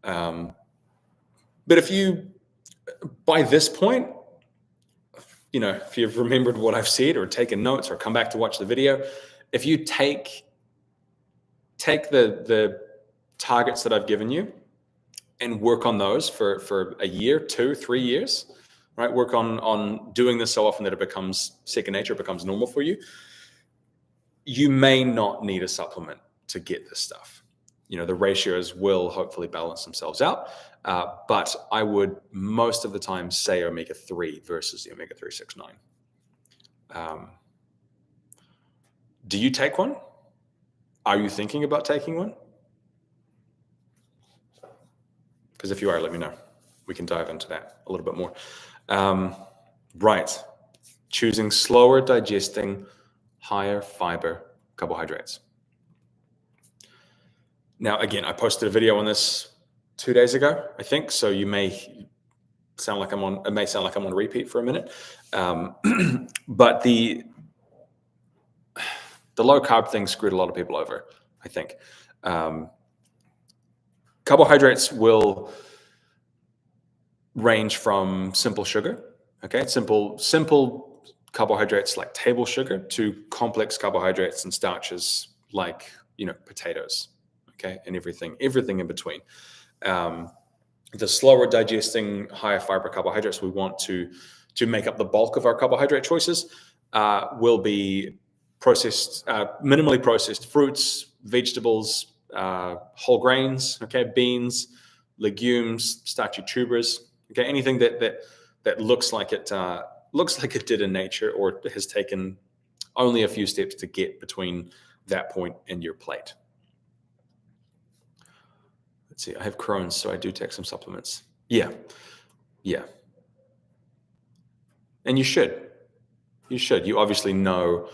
But if you, by this point, if you've remembered what I've said or taken notes or come back to watch the video, if you take the targets that I've given you and work on those for a year, 2, 3 years, right? Work on doing this so often that it becomes second nature, it becomes normal for you. You may not need a supplement to get this stuff. The ratios will hopefully balance themselves out. But I would most of the time say omega-3 versus the omega-369. Do you take one? Are you thinking about taking one? Because if you are, let me know. We can dive into that a little bit more. Right. Choosing slower digesting, higher fiber carbohydrates. Now, again, I posted a video on this 2 days ago, I think. So it may sound like I'm on repeat for a minute. But the low carb thing screwed a lot of people over, I think. Carbohydrates will range from simple sugar, okay, simple carbohydrates like table sugar, to complex carbohydrates and starches like potatoes, okay, and everything in between. The slower digesting, higher fiber carbohydrates we want to make up the bulk of our carbohydrate choices will be minimally processed fruits, vegetables, whole grains, okay, beans, legumes, starchy tubers, okay, anything that looks like it did in nature, or has taken only a few steps to get between that point and your plate. Let's see, I have Crohn's, so I do take some supplements. Yeah. And you should. You obviously know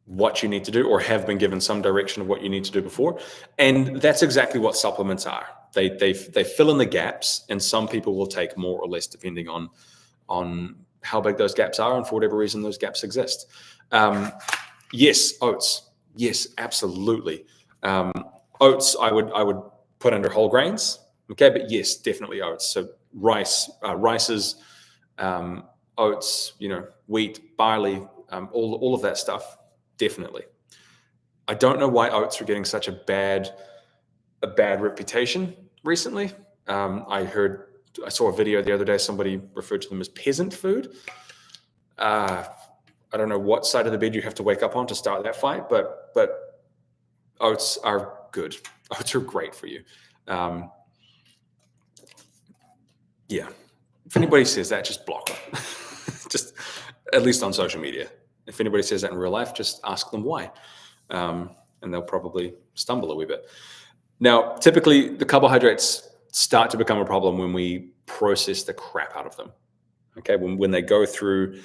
what you need to do, or have been given some direction of what you need to do before. And that's exactly what supplements are. They fill in the gaps, and some people will take more or less depending on how big those gaps are and for whatever reason those gaps exist. Yes, oats. Yes, absolutely. Oats I would put under whole grains. Okay, but yes, definitely oats. So rices, oats, wheat, barley, all of that stuff, definitely. I don't know why oats are getting such a bad reputation recently. I saw a video the other day. Somebody referred to them as peasant food. I don't know what side of the bed you have to wake up on to start that fight, but oats are good. Oats are great for you. Yeah. If anybody says that, just block them. Just at least on social media. If anybody says that in real life, just ask them why. And they'll probably stumble a wee bit. Now, typically the carbohydrates start to become a problem when we process the crap out of them. Okay, when they go through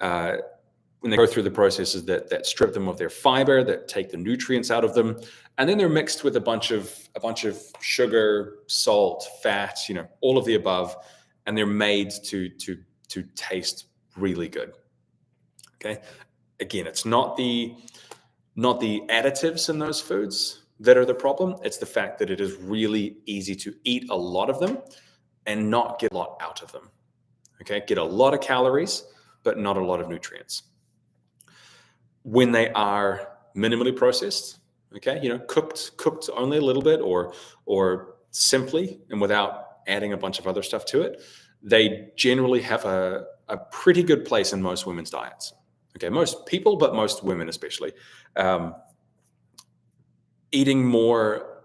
the processes that strip them of their fiber, that take the nutrients out of them, and then they're mixed with a bunch of sugar, salt, fat, all of the above, and they're made to taste really good. Okay, again, it's not the additives in those foods that are the problem. It's the fact that it is really easy to eat a lot of them and not get a lot out of them. Okay, get a lot of calories, but not a lot of nutrients. When they are minimally processed, okay, cooked only a little bit, or simply and without adding a bunch of other stuff to it, they generally have a pretty good place in most women's diets. Okay, most people, but most women especially. Eating more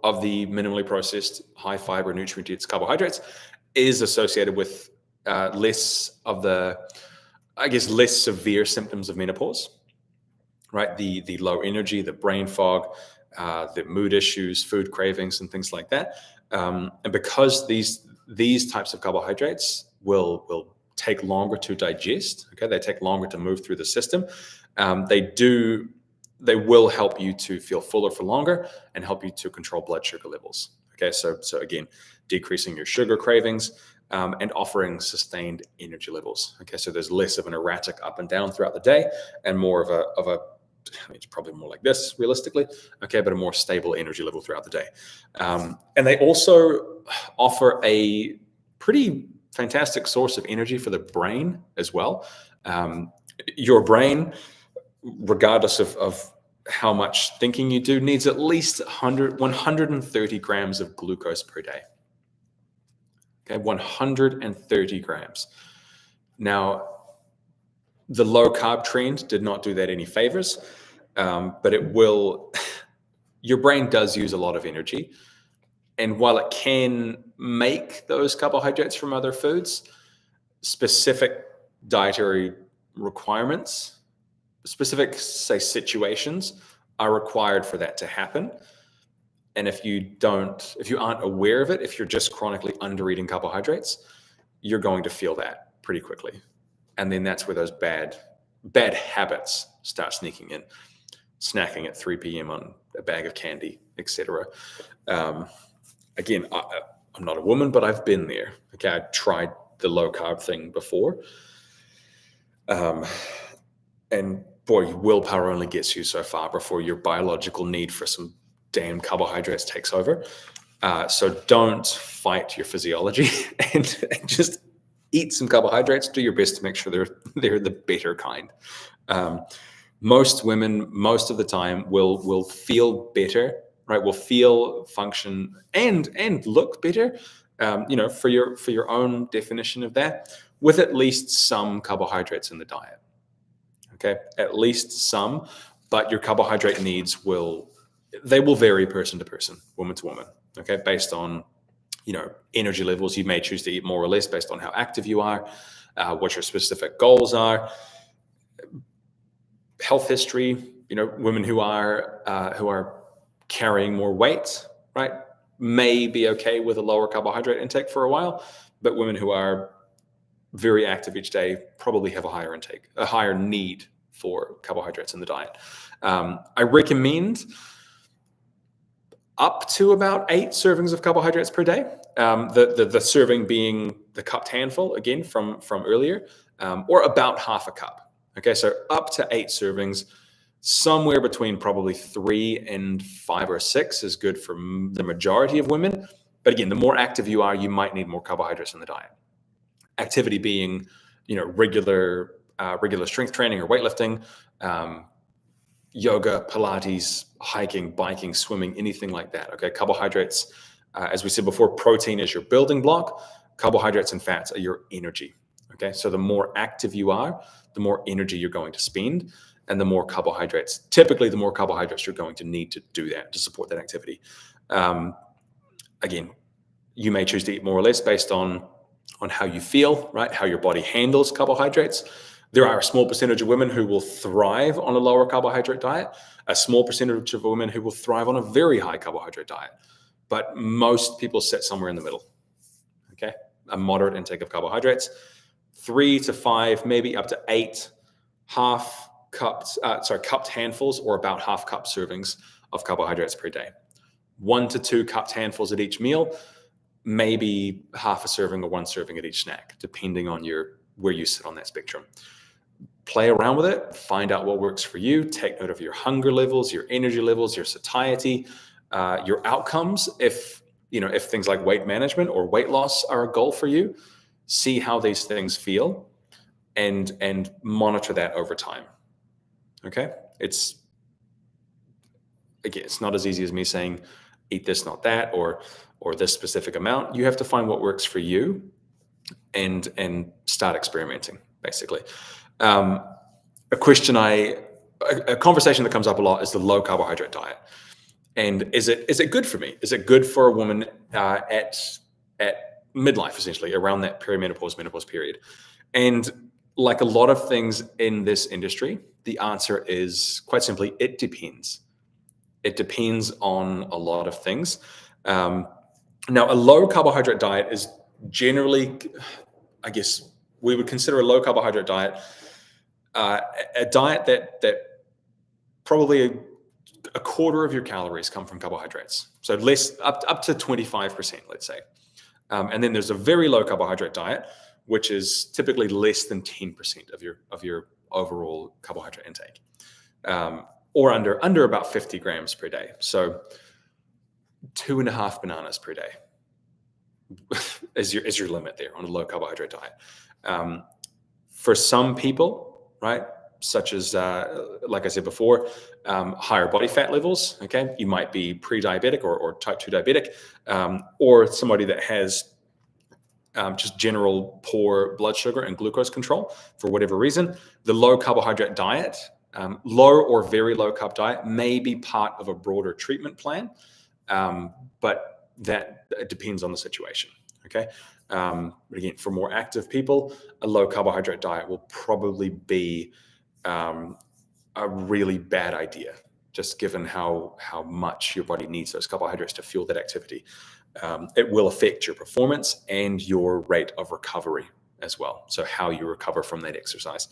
of the minimally processed, high fiber, nutrient-dense carbohydrates is associated with less severe symptoms of menopause, right? The low energy, the brain fog, the mood issues, food cravings, and things like that. And because these types of carbohydrates will take longer to digest, okay, they take longer to move through the system. They will help you to feel fuller for longer and help you to control blood sugar levels. Okay, so again, decreasing your sugar cravings and offering sustained energy levels. Okay, so there's less of an erratic up and down throughout the day, and more of a it's probably more like this realistically, okay, but a more stable energy level throughout the day. And they also offer a pretty fantastic source of energy for the brain as well. Your brain, regardless of how much thinking you do, needs at least 130 grams of glucose per day. Okay, 130 grams. Now, the low carb trend did not do that any favors, but it will. Your brain does use a lot of energy, and while it can make those carbohydrates from other foods, specific dietary requirements, specific, say, situations are required for that to happen. And if you aren't aware of it, if you're just chronically under eating carbohydrates, you're going to feel that pretty quickly. And then that's where those bad habits start sneaking in. Snacking at 3 p.m. on a bag of candy, etc. Again, I'm not a woman, but I've been there. Okay, I tried the low carb thing before. And boy, willpower only gets you so far before your biological need for some damn carbohydrates takes over. So don't fight your physiology and just eat some carbohydrates. Do your best to make sure they're the better kind. Most women, most of the time, will feel better, right? Will feel, function, and look better. For your own definition of that, with at least some carbohydrates in the diet. Okay, at least some, but your carbohydrate needs will vary person to person, woman to woman. Okay, based on energy levels. You may choose to eat more or less based on how active you are, what your specific goals are, health history. Women who are carrying more weight, right, may be okay with a lower carbohydrate intake for a while, but women who are very active each day probably have a higher need for carbohydrates in the diet. I recommend up to about 8 servings of carbohydrates per day. The serving being the cupped handful, again, from earlier, or about half a cup. Okay, so up to 8 servings, somewhere between probably 3 and 5 or 6 is good for the majority of women. But again, the more active you are, you might need more carbohydrates in the diet. Activity being, regular strength training or weightlifting, yoga, Pilates, hiking, biking, swimming, anything like that. Okay, carbohydrates, as we said before, protein is your building block. Carbohydrates and fats are your energy. Okay, so the more active you are, the more energy you're going to spend, and the more carbohydrates. Typically, the more carbohydrates you're going to need to do that, to support that activity. Again, you may choose to eat more or less based on how you feel, right? How your body handles carbohydrates. There are a small percentage of women who will thrive on a lower carbohydrate diet, a small percentage of women who will thrive on a very high carbohydrate diet. But most people sit somewhere in the middle, okay? A moderate intake of carbohydrates, 3 to 5, maybe up to 8 cupped handfuls, or about half cup servings of carbohydrates per day. 1 to 2 cupped handfuls at each meal, maybe half a serving or 1 serving at each snack, depending on where you sit on that spectrum. Play around with it, find out what works for you, take note of your hunger levels, your energy levels, your satiety, your outcomes. If things like weight management or weight loss are a goal for you, see how these things feel and monitor that over time. Okay? It's not as easy as me saying eat this, not that, or this specific amount. You have to find what works for you and start experimenting, basically. A conversation that comes up a lot is the low carbohydrate diet. And is it good for me? Is it good for a woman at midlife, essentially, around that perimenopause, menopause period? And like a lot of things in this industry, the answer is quite simply, it depends. It depends on a lot of things. Now, a low carbohydrate diet is generally, I guess, we would consider a low carbohydrate diet a diet that probably a quarter of your calories come from carbohydrates. So less, up to 25%, let's say. And then there's a very low carbohydrate diet, which is typically less than 10% of your overall carbohydrate intake, or under about 50 grams per day. So 2.5 bananas per day is your limit there on a low carbohydrate diet. For some people, right, such as like I said before, higher body fat levels. Okay, you might be pre-diabetic or type 2 diabetic, or somebody that has just general poor blood sugar and glucose control for whatever reason. The low carbohydrate diet, low or very low carb diet, may be part of a broader treatment plan, but that depends on the situation. Okay. But again, for more active people, a low carbohydrate diet will probably be a really bad idea, just given how much your body needs those carbohydrates to fuel that activity. It will affect your performance and your rate of recovery as well. So how you recover from that exercise.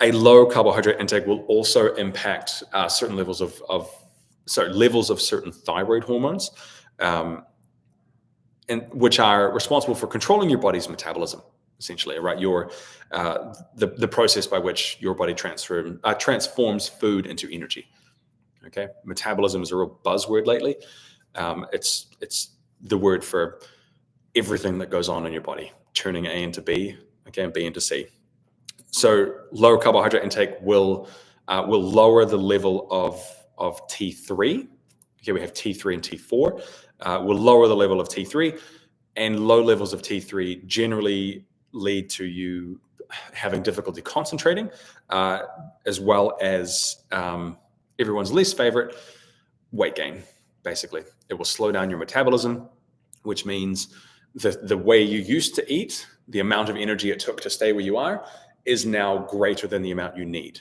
A low carbohydrate intake will also impact certain levels of certain thyroid hormones, and which are responsible for controlling your body's metabolism. essentially, right? The process by which your body transforms food into energy. Okay, metabolism is a real buzzword lately. It's the word for everything that goes on in your body, turning A into B, okay, and B into C. So lower carbohydrate intake will lower the level of T3. Okay, we have T3 and T4. Will lower the level of T3, and low levels of T3 generally lead to you having difficulty concentrating, as well as everyone's least favorite, weight gain. Basically, it will slow down your metabolism, which means the way you used to eat, the amount of energy it took to stay where you are, is now greater than the amount you need.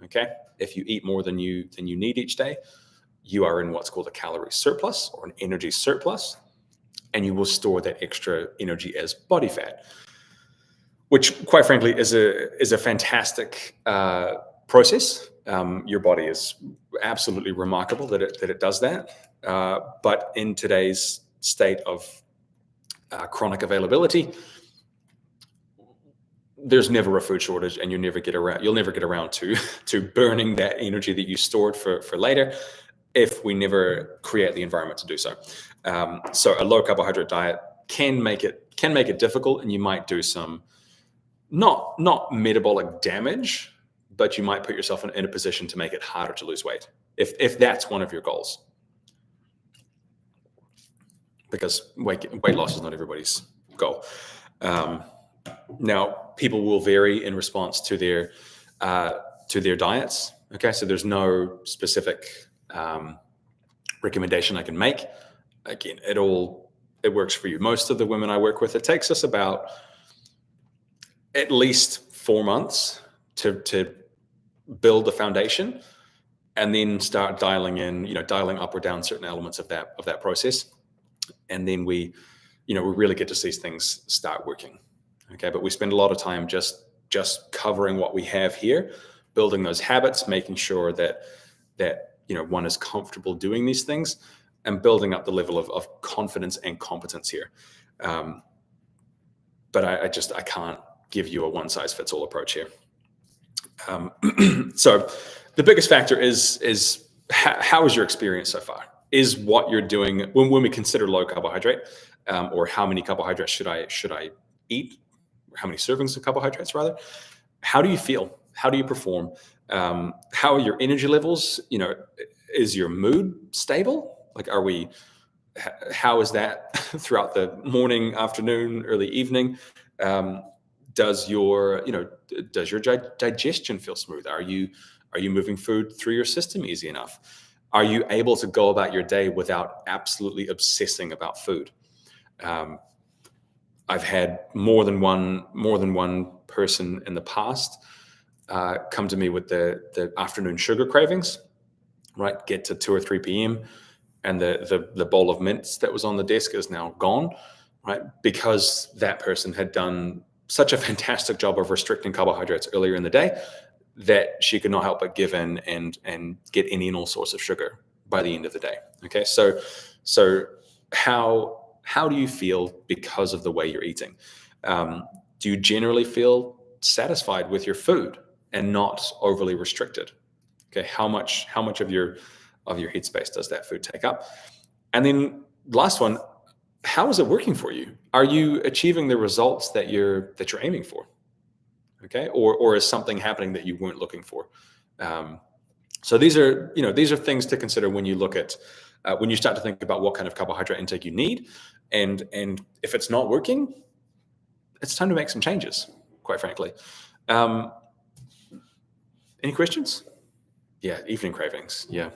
Okay, if you eat more than you need each day, you are in what's called a calorie surplus or an energy surplus, and you will store that extra energy as body fat, which, quite frankly, is a fantastic process. Your body is absolutely remarkable that it does that. But in today's state of chronic availability, there's never a food shortage, and you'll never get around to burning that energy that you stored for later, if we never create the environment to do so. So a low carbohydrate diet can make it difficult, and you might do some not metabolic damage, but you might put yourself in a position to make it harder to lose weight if that's one of your goals. Because weight loss is not everybody's goal. Now, people will vary in response to their diets. Okay, so there's no specific recommendation I can make. Again, it works for you. Most of the women I work with, it takes us about at least 4 months to build the foundation, and then start dialing up or down certain elements of that process, and then we really get to see things start working. Okay, but we spend a lot of time just covering what we have here, building those habits, making sure that one is comfortable doing these things, and building up the level of confidence and competence here. But I can't give you a one size fits all approach here. So the biggest factor is how is your experience so far? Is what you're doing when we consider low carbohydrate, or how many carbohydrates should I eat? How many servings of carbohydrates rather? How do you feel? How do you perform? How are your energy levels? Is your mood stable? Like, how is that throughout the morning, afternoon, early evening? Does your digestion feel smooth? Are you moving food through your system easy enough? Are you able to go about your day without absolutely obsessing about food? I've had more than one person in the past come to me with the afternoon sugar cravings, right? Get to 2 or 3 p.m. and the bowl of mints that was on the desk is now gone, right? Because that person had done such a fantastic job of restricting carbohydrates earlier in the day that she could not help but give in and get any and all sorts of sugar by the end of the day. Okay, so how do you feel because of the way you're eating? Do you generally feel satisfied with your food and not overly restricted? Okay, how much of your headspace does that food take up? And then last one, how is it working for you? Are you achieving the results that you're aiming for? Okay, or is something happening that you weren't looking for? So these are things to consider when you look at when you start to think about what kind of carbohydrate intake you need, and if it's not working, it's time to make some changes, quite frankly. Any questions? Yeah, evening cravings. Yeah,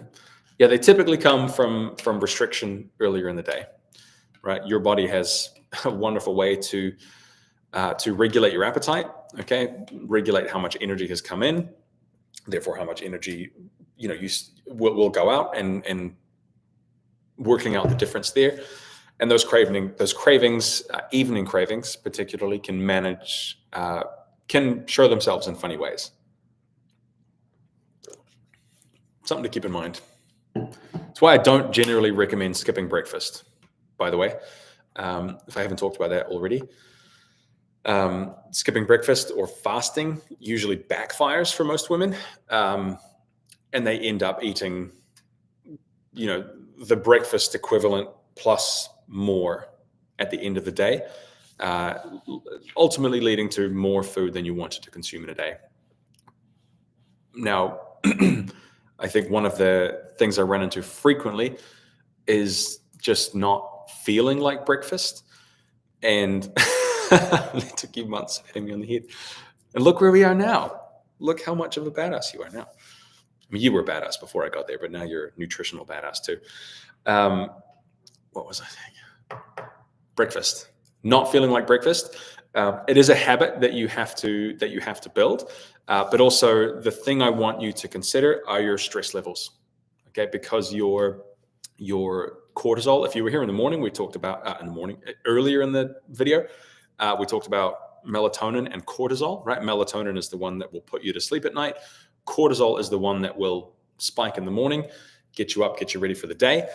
they typically come from restriction earlier in the day, right? Your body has a wonderful way to regulate your appetite. Okay, regulate how much energy has come in, therefore how much energy you will go out, and working out the difference there. And those cravings, evening cravings particularly, can show themselves in funny ways. Something to keep in mind. That's why I don't generally recommend skipping breakfast, by the way, if I haven't talked about that already. Skipping breakfast or fasting usually backfires for most women, and they end up eating, the breakfast equivalent plus more at the end of the day, uh, ultimately leading to more food than you wanted to consume in a day. Now, I think one of the things I run into frequently is just not feeling like breakfast. And it took you months hitting me on the head. And look where we are now. Look how much of a badass you are now. I mean, you were a badass before I got there, but now you're a nutritional badass too. What was I saying? Breakfast. Not feeling like breakfast. It is a habit that you have to build. But also, the thing I want you to consider are your stress levels. Okay, because your cortisol. If you were here in the morning, we talked about earlier in the video, we talked about melatonin and cortisol. Right, melatonin is the one that will put you to sleep at night. Cortisol is the one that will spike in the morning, get you up, get you ready for the day.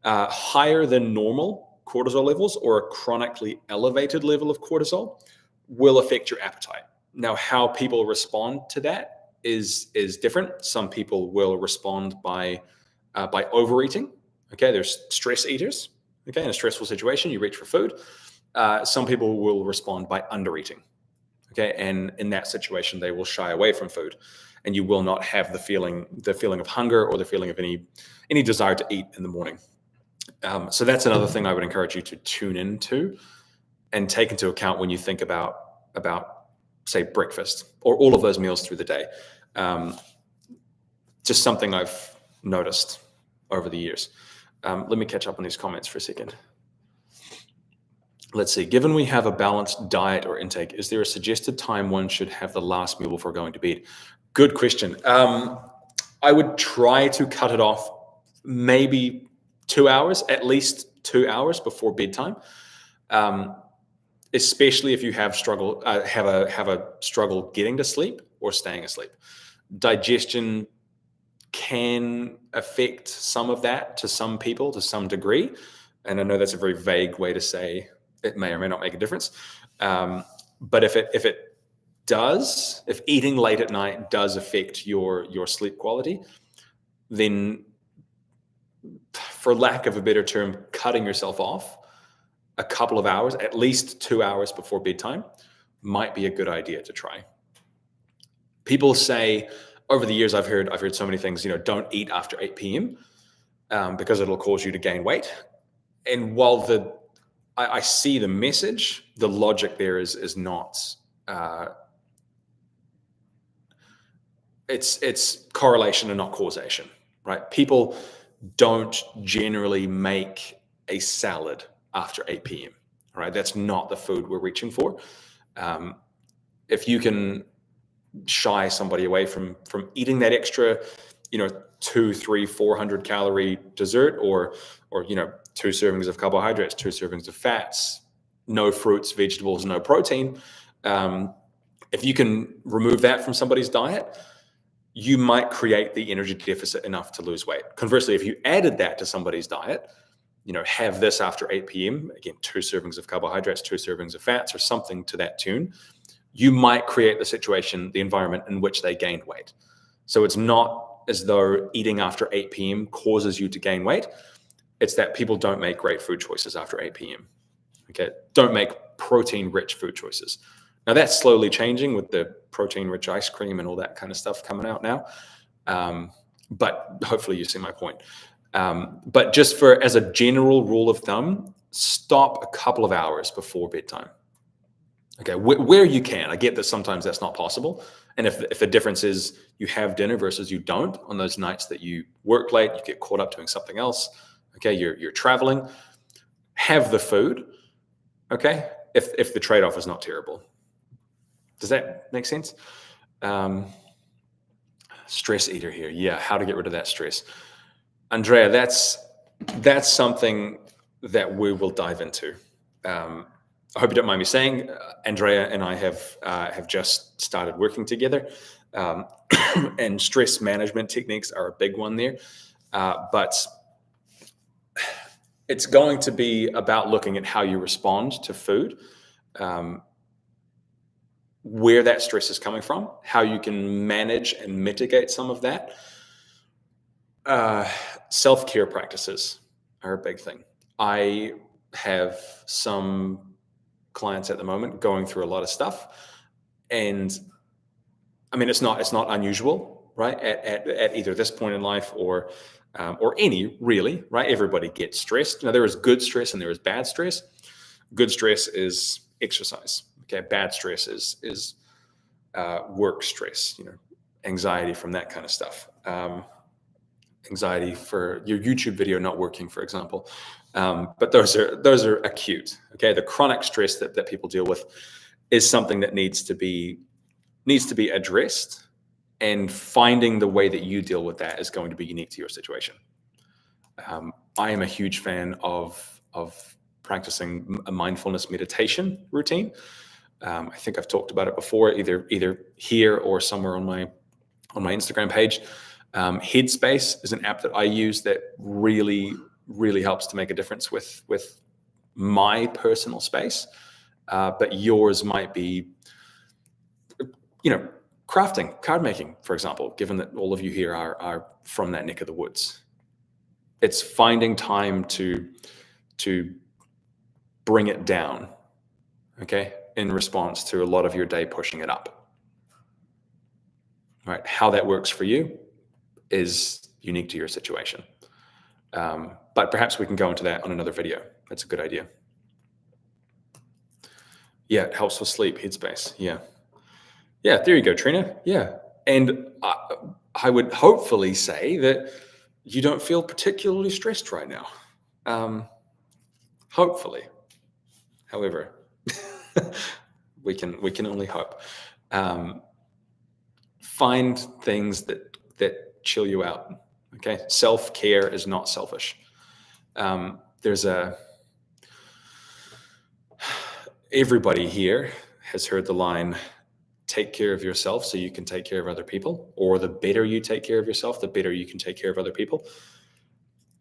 Higher than normal cortisol levels or a chronically elevated level of cortisol will affect your appetite. Now, how people respond to that is different. Some people will respond by overeating. Okay, there's stress eaters. Okay, in a stressful situation, you reach for food. Some people will respond by undereating. Okay, and in that situation, they will shy away from food, and you will not have the feeling of hunger or the feeling of any desire to eat in the morning. So that's another thing I would encourage you to tune into and take into account when you think about say breakfast or all of those meals through the day. Just something I've noticed over the years. Let me catch up on these comments for a second. Let's see. Given we have a balanced diet or intake, is there a suggested time one should have the last meal before going to bed? Good question. I would try to cut it off maybe 2 hours, at least 2 hours before bedtime. Especially if you have a struggle getting to sleep or staying asleep. Digestion can affect some of that to some people to some degree. And I know that's a very vague way to say it may or may not make a difference. But if it does, if eating late at night does affect your sleep quality, then for lack of a better term, cutting yourself off a couple of hours, at least 2 hours before bedtime, might be a good idea to try. People say, over the years, I've heard so many things, don't eat after 8 p.m. Because it'll cause you to gain weight. And while I see the message, the logic there is not, it's correlation and not causation, right? People don't generally make a salad after 8 p.m., right? That's not the food we're reaching for. If you can shy somebody away from eating that extra, 200, 300, 400 calorie dessert or 2 servings of carbohydrates, 2 servings of fats, no fruits, vegetables, no protein. If you can remove that from somebody's diet, you might create the energy deficit enough to lose weight. Conversely, if you added that to somebody's diet, have this after 8 p.m., again, 2 servings of carbohydrates, 2 servings of fats, or something to that tune, you might create the situation, the environment in which they gained weight. So it's not as though eating after 8 p.m. causes you to gain weight. It's that people don't make great food choices after 8 p.m. Okay, don't make protein-rich food choices. Now that's slowly changing with the protein-rich ice cream and all that kind of stuff coming out now. But hopefully you see my point. But just as a general rule of thumb, stop a couple of hours before bedtime. Okay, where you can. I get that sometimes that's not possible. And if the difference is you have dinner versus you don't on those nights that you work late, you get caught up doing something else. Okay, you're traveling, have the food. Okay, if the trade-off is not terrible. Does that make sense? Stress eater here. Yeah, how to get rid of that stress. Andrea, that's something that we will dive into. I hope you don't mind me saying, Andrea and I have just started working together, and stress management techniques are a big one there. But it's going to be about looking at how you respond to food. where that stress is coming from, how you can manage and mitigate some of that. Self-care practices are a big thing. I have some clients at the moment going through a lot of stuff, and I mean, it's not unusual, right? At either this point in life or any, really, right? Everybody gets stressed. Now, there is good stress and there is bad stress. Good stress is exercise. Okay, bad stress is work stress. Anxiety from that kind of stuff. Anxiety for your YouTube video not working, for example. But those are acute. Okay, the chronic stress that people deal with is something that needs to be addressed, and finding the way that you deal with that is going to be unique to your situation. I am a huge fan of practicing a mindfulness meditation routine. I think I've talked about it before, either here or somewhere on my Instagram page. Headspace is an app that I use that really, really helps to make a difference with my personal space. But yours might be, crafting, card making, for example, given that all of you here are from that neck of the woods. It's finding time to bring it down, okay, in response to a lot of your day pushing it up. Right? How that works for you is unique to your situation. But perhaps we can go into that on another video. That's a good idea. Yeah, it helps with sleep, Headspace. Yeah, there you go, Trina. Yeah. And I would hopefully say that you don't feel particularly stressed right now. Hopefully. However, we can only hope. Find things that chill you out. Okay, self-care is not selfish. Everybody here has heard the line, take care of yourself so you can take care of other people, or the better you take care of yourself, the better you can take care of other people.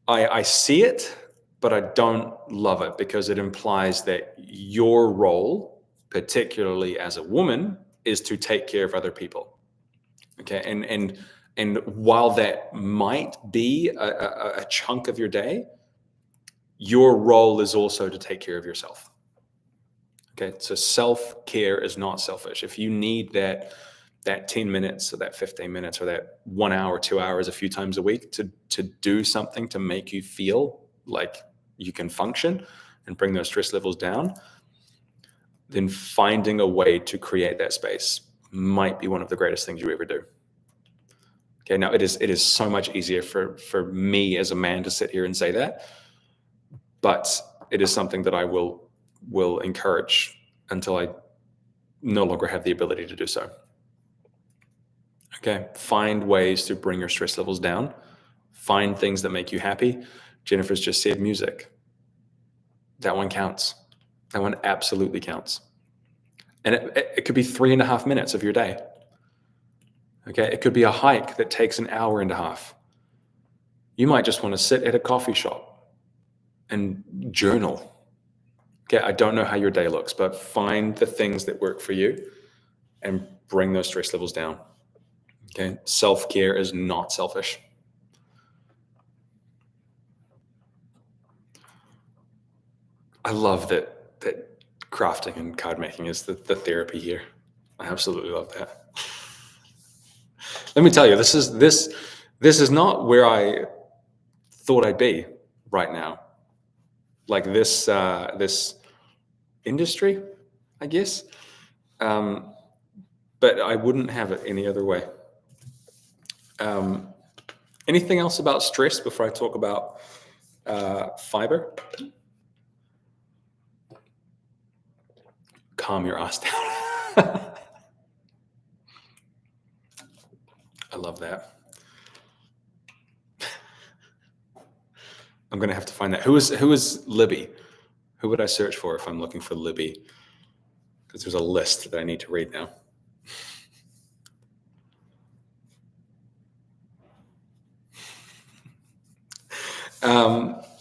I see it, but I don't love it, because it implies that your role, particularly as a woman, is to take care of other people. Okay, and while that might be a chunk of your day, your role is also to take care of yourself. Okay, so self-care is not selfish. If you need that 10 minutes or that 15 minutes or that 1 hour, 2 hours a few times a week to do something to make you feel like you can function and bring those stress levels down, then finding a way to create that space might be one of the greatest things you ever do. Okay, now it is so much easier for me as a man to sit here and say that, but it is something that I will encourage until I no longer have the ability to do so. Okay, find ways to bring your stress levels down. Find things that make you happy. Jennifer's just said music. That one counts. That one absolutely counts. And it could be 3.5 minutes of your day. Okay, it could be a hike that takes 1.5 hours. You might just want to sit at a coffee shop and journal. Okay, I don't know how your day looks, but find the things that work for you and bring those stress levels down. Okay, self-care is not selfish. I love that crafting and card making is the therapy here. I absolutely love that. Let me tell you, this is not where I thought I'd be right now. Like this industry, I guess. But I wouldn't have it any other way. Anything else about stress before I talk about fiber? Calm your ass down. I love that. I'm going to have to find that. Who is Libby? Who would I search for if I'm looking for Libby? Because there's a list that I need to read now.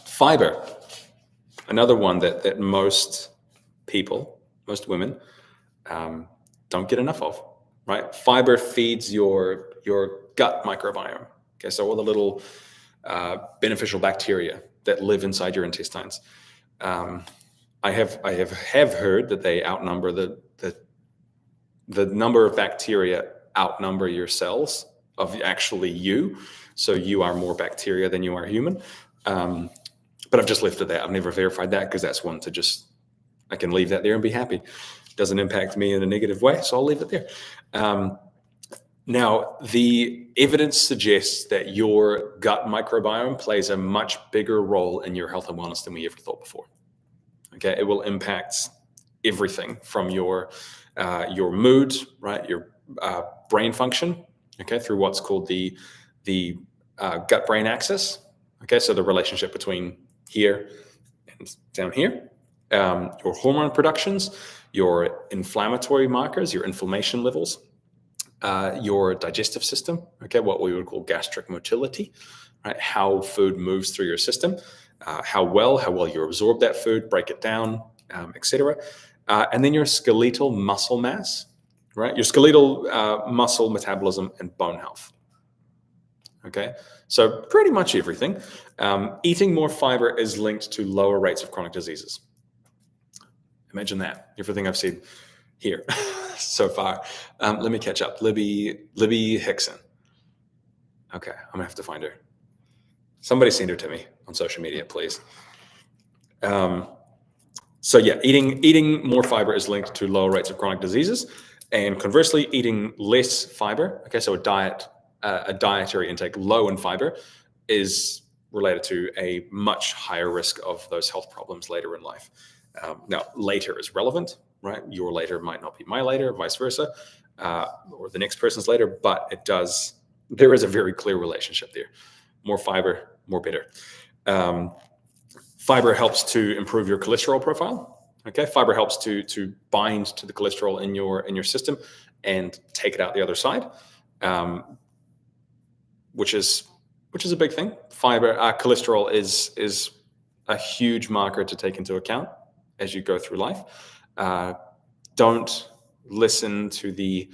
Fiber. Another one that most people, most women, don't get enough of, right? Fiber feeds your gut microbiome. Okay, so all the little beneficial bacteria that live inside your intestines. I have heard that they outnumber the number of bacteria outnumber your cells of actually you. So you are more bacteria than you are human. But I've just left it there. I've never verified that because that's one to just, I can leave that there and be happy. It doesn't impact me in a negative way, so I'll leave it there. Now, the evidence suggests that your gut microbiome plays a much bigger role in your health and wellness than we ever thought before. Okay, it will impact everything from your mood, right, your brain function, okay, through what's called the gut-brain axis. Okay, so the relationship between here and down here, your hormone productions, your inflammatory markers, your inflammation levels, your digestive system, okay, what we would call gastric motility, right, how food moves through your system, how well you absorb that food, break it down, etc. And then your skeletal muscle mass, right, your skeletal muscle metabolism and bone health. Okay, so pretty much everything. Eating more fiber is linked to lower rates of chronic diseases. Imagine that, everything I've said here so far. Let me catch up. Libby Hickson. Okay, I'm gonna have to find her. Somebody send her to me on social media, please. So yeah, eating more fiber is linked to lower rates of chronic diseases, and conversely, eating less fiber, okay, so a dietary intake low in fiber is related to a much higher risk of those health problems later in life. Now, later is relevant, right? Your later might not be my later, vice versa, or the next person's later, but there is a very clear relationship there. More fiber, more better. Fiber helps to improve your cholesterol profile. Okay, fiber helps to bind to the cholesterol in your system and take it out the other side, which is a big thing. Fiber, cholesterol is a huge marker to take into account as you go through life. Don't listen to the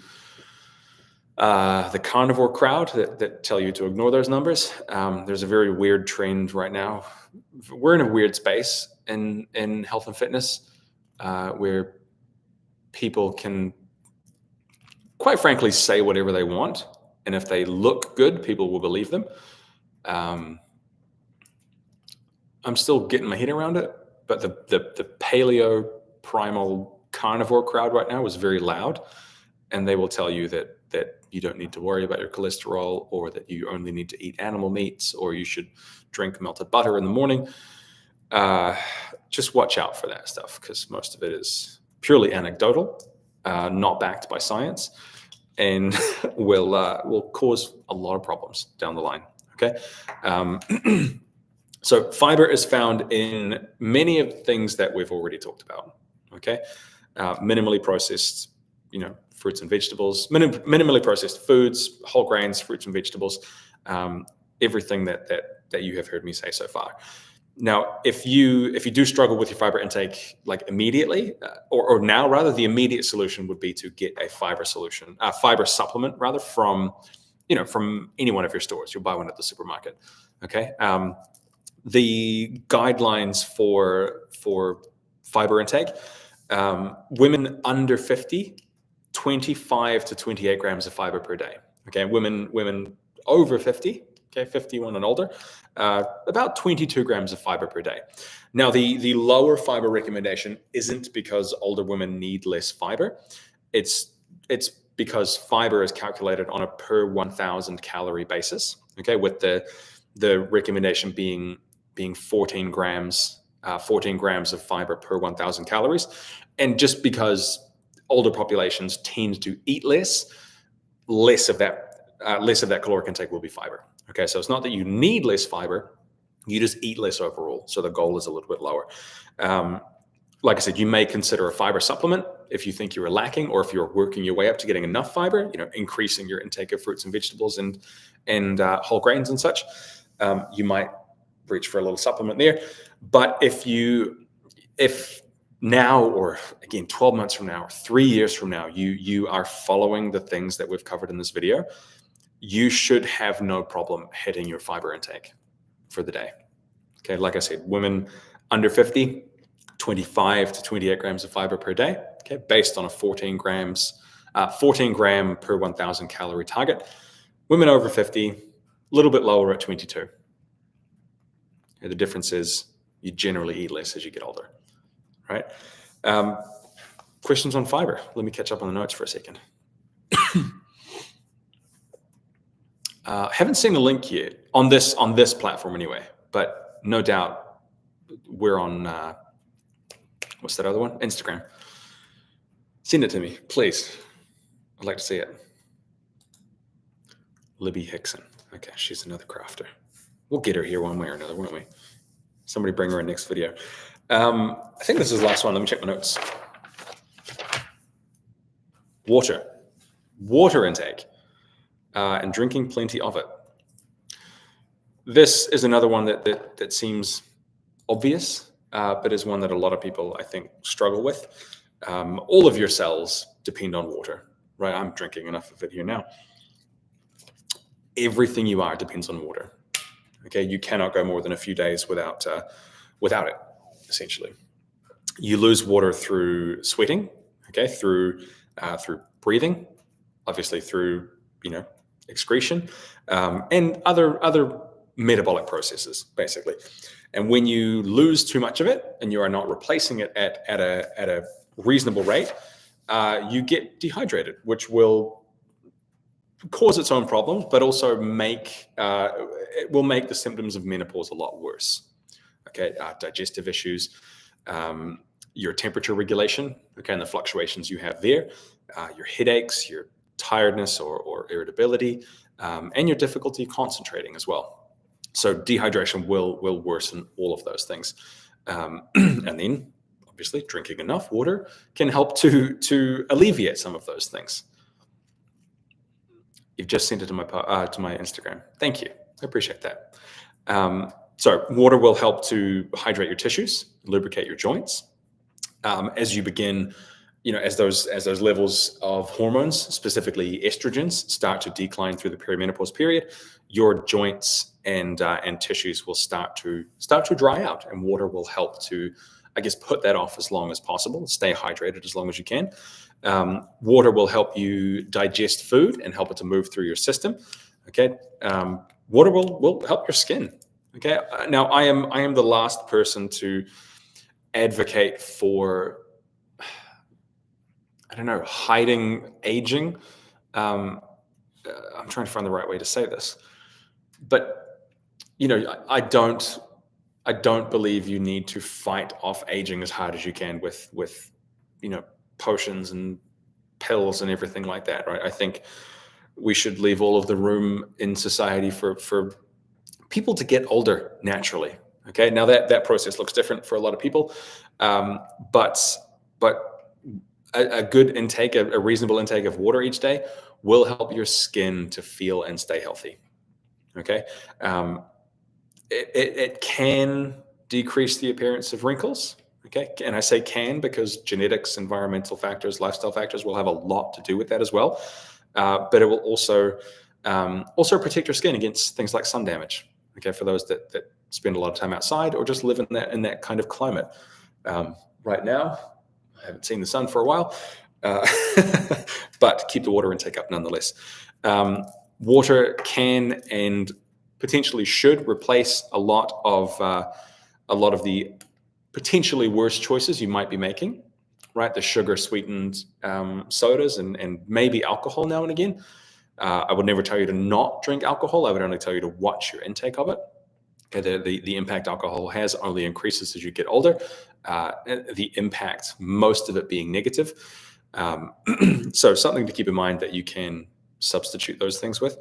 carnivore crowd that tell you to ignore those numbers. There's a very weird trend right now. We're in a weird space in health and fitness where people can, quite frankly, say whatever they want. And if they look good, people will believe them. I'm still getting my head around it, but the paleo primal carnivore crowd right now is very loud, and they will tell you that you don't need to worry about your cholesterol, or that you only need to eat animal meats, or you should drink melted butter in the morning. Just watch out for that stuff, because most of it is purely anecdotal, not backed by science, and will cause a lot of problems down the line. Okay. So fiber is found in many of the things that we've already talked about. Okay. Minimally processed, fruits and vegetables, minimally processed foods, whole grains, fruits and vegetables, everything that you have heard me say so far. Now, if you do struggle with your fiber intake, like immediately, or now rather, the immediate solution would be to get a fiber supplement rather, from any one of your stores. You'll buy one at the supermarket. Okay. The guidelines for fiber intake, women under 50, 25 to 28 grams of fiber per day. Okay, women over 50, okay, 51 and older, about 22 grams of fiber per day. Now, the lower fiber recommendation isn't because older women need less fiber. It's because fiber is calculated on a per 1,000 calorie basis. Okay, with the recommendation being 14 grams of fiber per 1,000 calories. And just because older populations tend to eat less of that caloric intake will be fiber. Okay, so it's not that you need less fiber, you just eat less overall. So the goal is a little bit lower. Like I said, you may consider a fiber supplement if you think you're lacking, or if you're working your way up to getting enough fiber, increasing your intake of fruits and vegetables and whole grains and such. You might reach for a little supplement there. But if now, or again, 12 months from now, or 3 years from now, you are following the things that we've covered in this video, you should have no problem hitting your fiber intake for the day. Okay, like I said, women under 50, 25 to 28 grams of fiber per day, okay, based on a 14 gram per 1,000 calorie target. Women over 50, a little bit lower at 22. Okay, the difference is you generally eat less as you get older, right? Questions on fiber? Let me catch up on the notes for a second. Haven't seen the link yet on this platform anyway, but no doubt we're on what's that other one? Instagram. Send it to me, please. I'd like to see it. Libby Hickson. Okay, she's another crafter. We'll get her here one way or another, won't we? Somebody bring her in next video. I think this is the last one. Let me check my notes. Water intake, and drinking plenty of it. This is another one that seems obvious, but is one that a lot of people, I think, struggle with. All of your cells depend on water, right? I'm drinking enough of it here now. Everything you are depends on water. Okay, you cannot go more than a few days without it. Essentially, you lose water through sweating. Okay, through breathing, obviously through excretion, and other metabolic processes, basically. And when you lose too much of it and you are not replacing it at a reasonable rate, you get dehydrated, which will cause its own problems, but also it will make the symptoms of menopause a lot worse. Okay, digestive issues, your temperature regulation, okay, and the fluctuations you have there, your headaches, your tiredness or irritability, and your difficulty concentrating as well. So dehydration will worsen all of those things. And then obviously drinking enough water can help to alleviate some of those things. You've just sent it to my Instagram. Thank you. I appreciate that. So water will help to hydrate your tissues, lubricate your joints. As you begin, as those levels of hormones, specifically estrogens, start to decline through the perimenopause period, your joints and tissues will start to dry out, and water will help to, I guess, put that off as long as possible. Stay hydrated as long as you can. Water will help you digest food and help it to move through your system. Okay. Water will help your skin. Okay. Now I am the last person to advocate for, I don't know, hiding aging. I'm trying to find the right way to say this, but I don't believe you need to fight off aging as hard as you can with potions and pills and everything like that, right? I think we should leave all of the room in society for people to get older naturally. Okay, now that process looks different for a lot of people, but a good intake, a reasonable intake of water each day will help your skin to feel and stay healthy. Okay, it can decrease the appearance of wrinkles. Okay, and I say can because genetics, environmental factors, lifestyle factors will have a lot to do with that as well. But it will also protect your skin against things like sun damage. Okay, for those that spend a lot of time outside or just live in that kind of climate. Right now, I haven't seen the sun for a while, but keep the water intake up nonetheless. Water can and potentially should replace a lot of the potentially worse choices you might be making, right? The sugar sweetened sodas and maybe alcohol now and again. I would never tell you to not drink alcohol. I would only tell you to watch your intake of it. Okay, the impact alcohol has only increases as you get older. The impact, most of it being negative. So something to keep in mind that you can substitute those things with.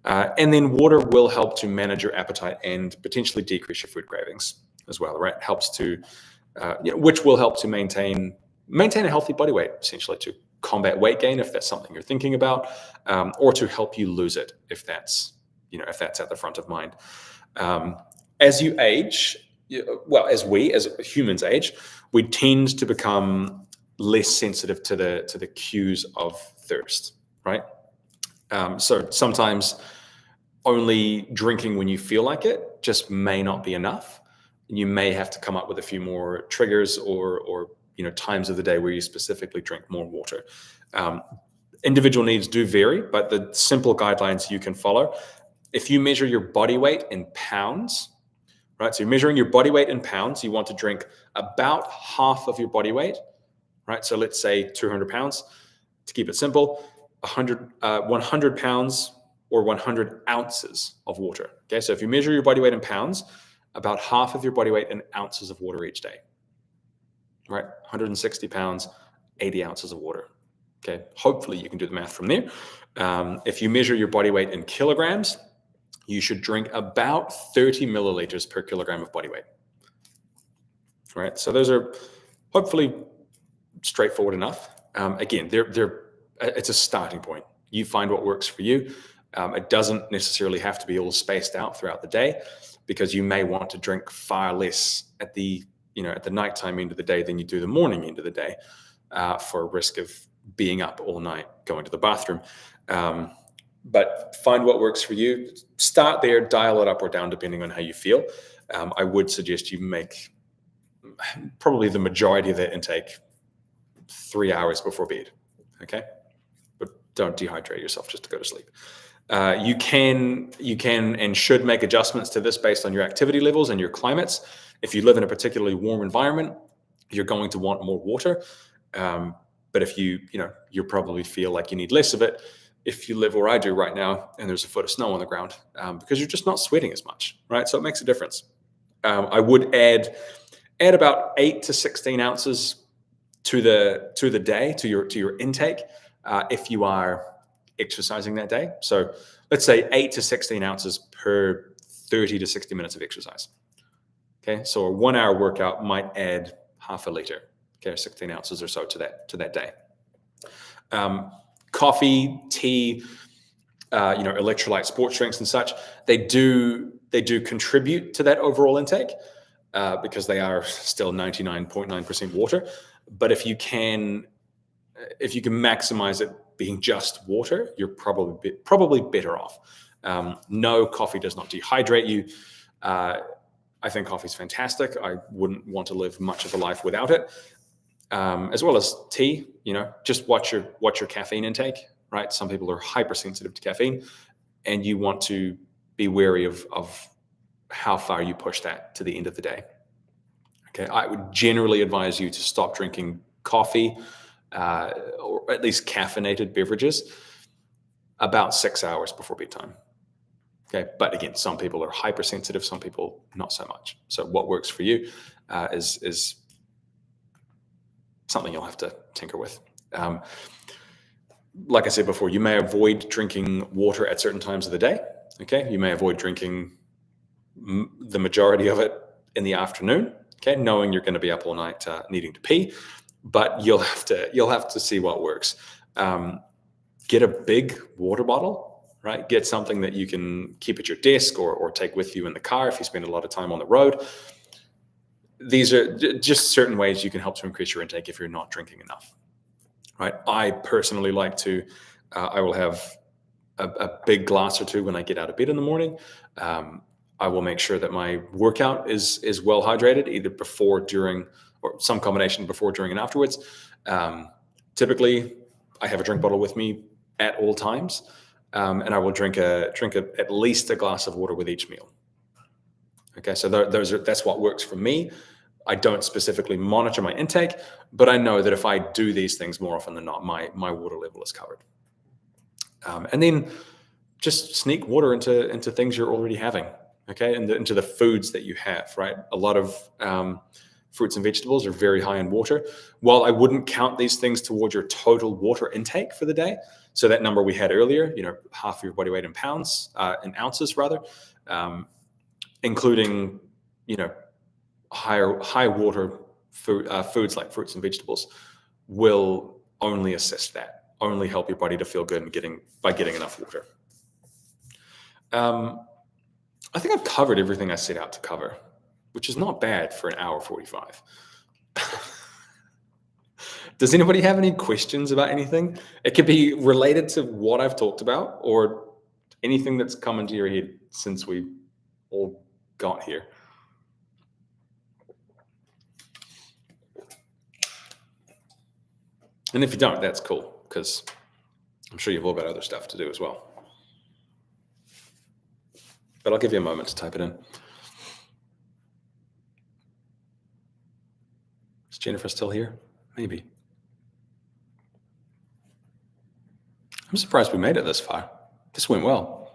And then water will help to manage your appetite and potentially decrease your food cravings as well, right? It helps to, which will help to maintain a healthy body weight, essentially, to combat weight gain if that's something you're thinking about, or to help you lose it if that's at the front of mind. As you age, well, as humans age, we tend to become less sensitive to the cues of thirst, right? So sometimes only drinking when you feel like it just may not be enough. You may have to come up with a few more triggers or times of the day where you specifically drink more water. Um, Individual needs do vary, but the simple guidelines you can follow. If you measure your body weight in pounds, right? So you're measuring your body weight in pounds. You want to drink about half of your body weight, right? So let's say 200 pounds. To keep it simple, 100 pounds or 100 ounces of water. Okay, so if you measure your body weight in pounds, about half of your body weight in ounces of water each day, right? 160 pounds, 80 ounces of water. Okay, hopefully you can do the math from there. If you measure your body weight in kilograms, you should drink about 30 milliliters per kilogram of body weight. Right, so those are hopefully straightforward enough. Again, it's a starting point. You find what works for you. It doesn't necessarily have to be all spaced out throughout the day, because you may want to drink far less at the nighttime end of the day than you do the morning end of the day, for risk of being up all night going to the bathroom. But find what works for you. Start there, dial it up or down depending on how you feel. I would suggest you make probably the majority of that intake 3 hours before bed. Okay, but don't dehydrate yourself just to go to sleep. You can and should make adjustments to this based on your activity levels and your climates. If you live in a particularly warm environment, you're going to want more water. But if you probably feel like you need less of it if you live where I do right now and there's a foot of snow on the ground, because you're just not sweating as much, right? So it makes a difference. I would add about 8 to 16 ounces to the day, to your intake, if you are exercising that day. So let's say 8 to 16 ounces per 30 to 60 minutes of exercise. Okay, so a 1 hour workout might add half a liter, okay, 16 ounces or so to that day. Coffee, tea, electrolyte sports drinks and such, they do contribute to that overall intake, because they are still 99.9% water. But if you can maximize it being just water, you're probably better off. No, coffee does not dehydrate you. I think coffee is fantastic. I wouldn't want to live much of a life without it. As well as tea, just watch your caffeine intake, right? Some people are hypersensitive to caffeine, and you want to be wary of how far you push that to the end of the day. Okay, I would generally advise you to stop drinking coffee, or at least caffeinated beverages, about 6 hours before bedtime. Okay, but again, some people are hypersensitive, some people not so much. So what works for you is something you'll have to tinker with. Like I said before, you may avoid drinking water at certain times of the day. Okay, you may avoid drinking the majority of it in the afternoon. Okay, knowing you're going to be up all night needing to pee, but you'll have to see what works. Get a big water bottle, right? Get something that you can keep at your desk or take with you in the car if you spend a lot of time on the road. These are just certain ways you can help to increase your intake if you're not drinking enough, right? I personally like to, I will have a big glass or two when I get out of bed in the morning. I will make sure that my workout is well hydrated, either before, during, or some combination before, during, and afterwards. Typically, I have a drink bottle with me at all times, and I will drink at least a glass of water with each meal. Okay, so that's what works for me. I don't specifically monitor my intake, but I know that if I do these things more often than not, my water level is covered. And then just sneak water into things you're already having, okay, and into the foods that you have, right? A lot of fruits and vegetables are very high in water. While I wouldn't count these things towards your total water intake for the day, so that number we had earlier, half of your body weight in pounds, in ounces rather, including, high water foods like fruits and vegetables will only assist that, only help your body to feel good by getting enough water. I think I've covered everything I set out to cover. which is not bad for an hour 45. Does anybody have any questions about anything? It could be related to what I've talked about or anything that's come into your head since we all got here. And if you don't, that's cool, because I'm sure you've all got other stuff to do as well. But I'll give you a moment to type it in. Is Jennifer still here? Maybe. I'm surprised we made it this far. This went well.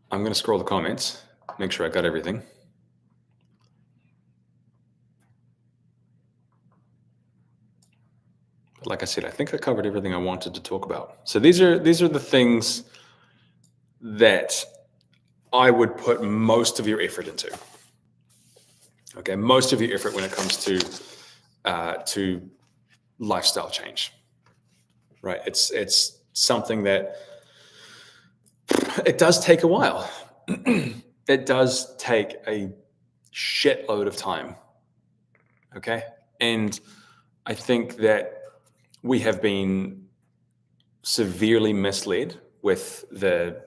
I'm going to scroll the comments, make sure I got everything. But like I said, I think I covered everything I wanted to talk about. So these are the things that I would put most of your effort into. Okay, most of your effort when it comes to lifestyle change, right? It's something that it does take a while. It does take a shitload of time. Okay, and I think that we have been severely misled with the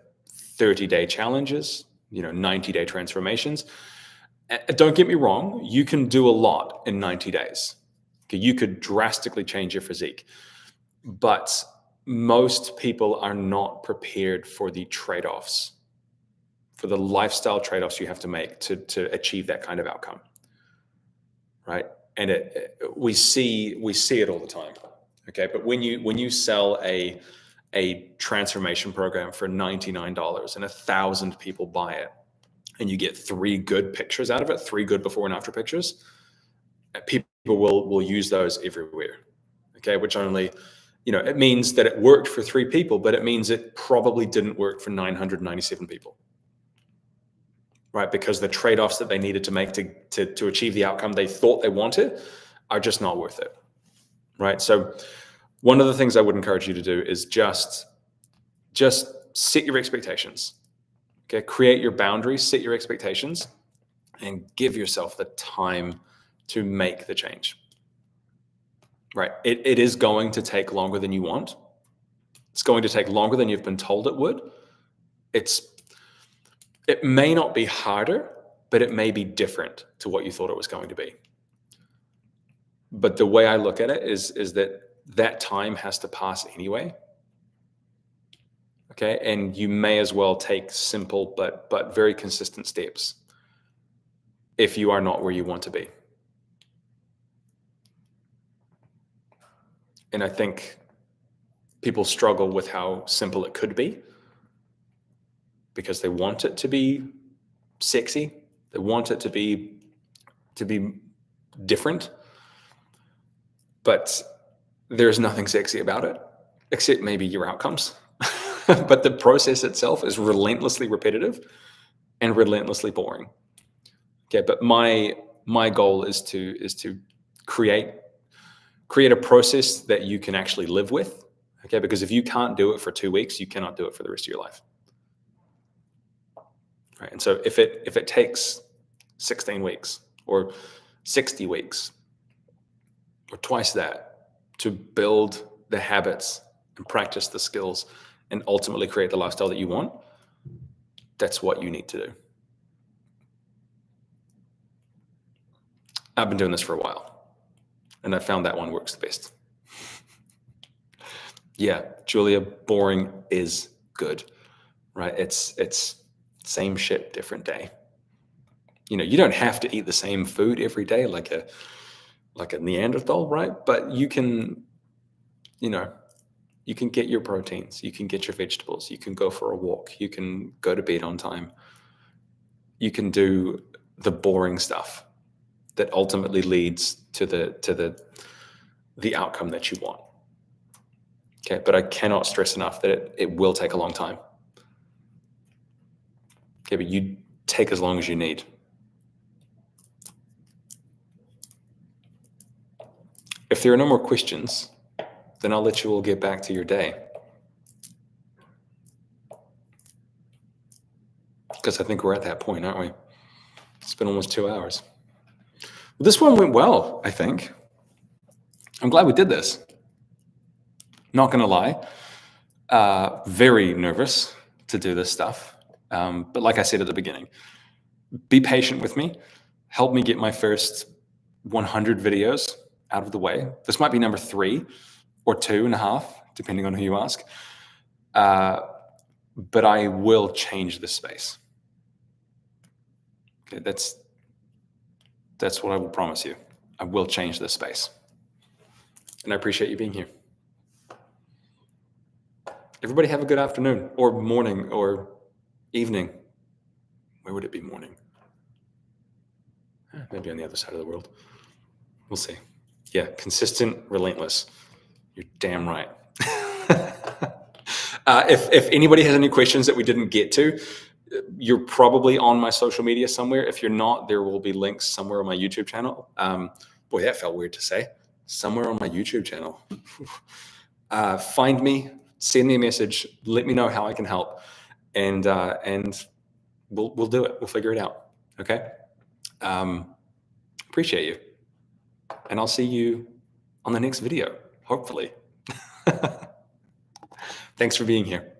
30-day challenges, 90-day transformations. Don't get me wrong, you can do a lot in 90 days. Okay, you could drastically change your physique, but most people are not prepared for the trade-offs, for the lifestyle trade-offs you have to make to achieve that kind of outcome, right? And we see it all the time. Okay, but when you sell a transformation program for $99 and 1,000 people buy it, and you get 3 good pictures out of it, 3 good before and after pictures, people will use those everywhere. Okay, which only, it means that it worked for 3 people, but it means it probably didn't work for 997 people. Right? Because the trade-offs that they needed to make to achieve the outcome they thought they wanted are just not worth it. Right? So one of the things I would encourage you to do is just set your expectations. Okay, create your boundaries, set your expectations, and give yourself the time to make the change. Right? It is going to take longer than you want. It's going to take longer than you've been told it would. It may not be harder, but it may be different to what you thought it was going to be. But the way I look at it is that time has to pass anyway. Okay, and you may as well take simple but very consistent steps if you are not where you want to be. And I think people struggle with how simple it could be because they want it to be sexy. They want it to be different, but there's nothing sexy about it except maybe your outcomes. But the process itself is relentlessly repetitive and relentlessly boring. Okay, but my goal is to create a process that you can actually live with. Okay, because if you can't do it for 2 weeks, you cannot do it for the rest of your life. Right, and so if it takes 16 weeks or 60 weeks or twice that to build the habits and practice the skills and ultimately create the lifestyle that you want, that's what you need to do. I've been doing this for a while, and I found that one works the best. Yeah, Julia, boring is good, right? It's same shit, different day. You don't have to eat the same food every day like a Neanderthal, right? But you can, you can get your proteins, you can get your vegetables, you can go for a walk, you can go to bed on time. You can do the boring stuff that ultimately leads to the outcome that you want. Okay, but I cannot stress enough that it will take a long time. Okay, but you take as long as you need. If there are no more questions, then I'll let you all get back to your day. because I think we're at that point, aren't we? It's been almost 2 hours. Well, this one went well, I think. I'm glad we did this. Not going to lie. Very nervous to do this stuff. But like I said at the beginning, be patient with me. Help me get my first 100 videos out of the way. This might be number 3 or 2.5, depending on who you ask. But I will change this space. Okay, that's what I will promise you. I will change this space. And I appreciate you being here. Everybody have a good afternoon or morning or evening. Where would it be morning? Maybe on the other side of the world. We'll see. Yeah, consistent, relentless. You're damn right. If anybody has any questions that we didn't get to, you're probably on my social media somewhere. If you're not, there will be links somewhere on my YouTube channel. Boy, that felt weird to say. Somewhere on my YouTube channel. Find me, send me a message, let me know how I can help, and we'll do it. We'll figure it out. Okay. Appreciate you, and I'll see you on the next video, hopefully. Thanks for being here.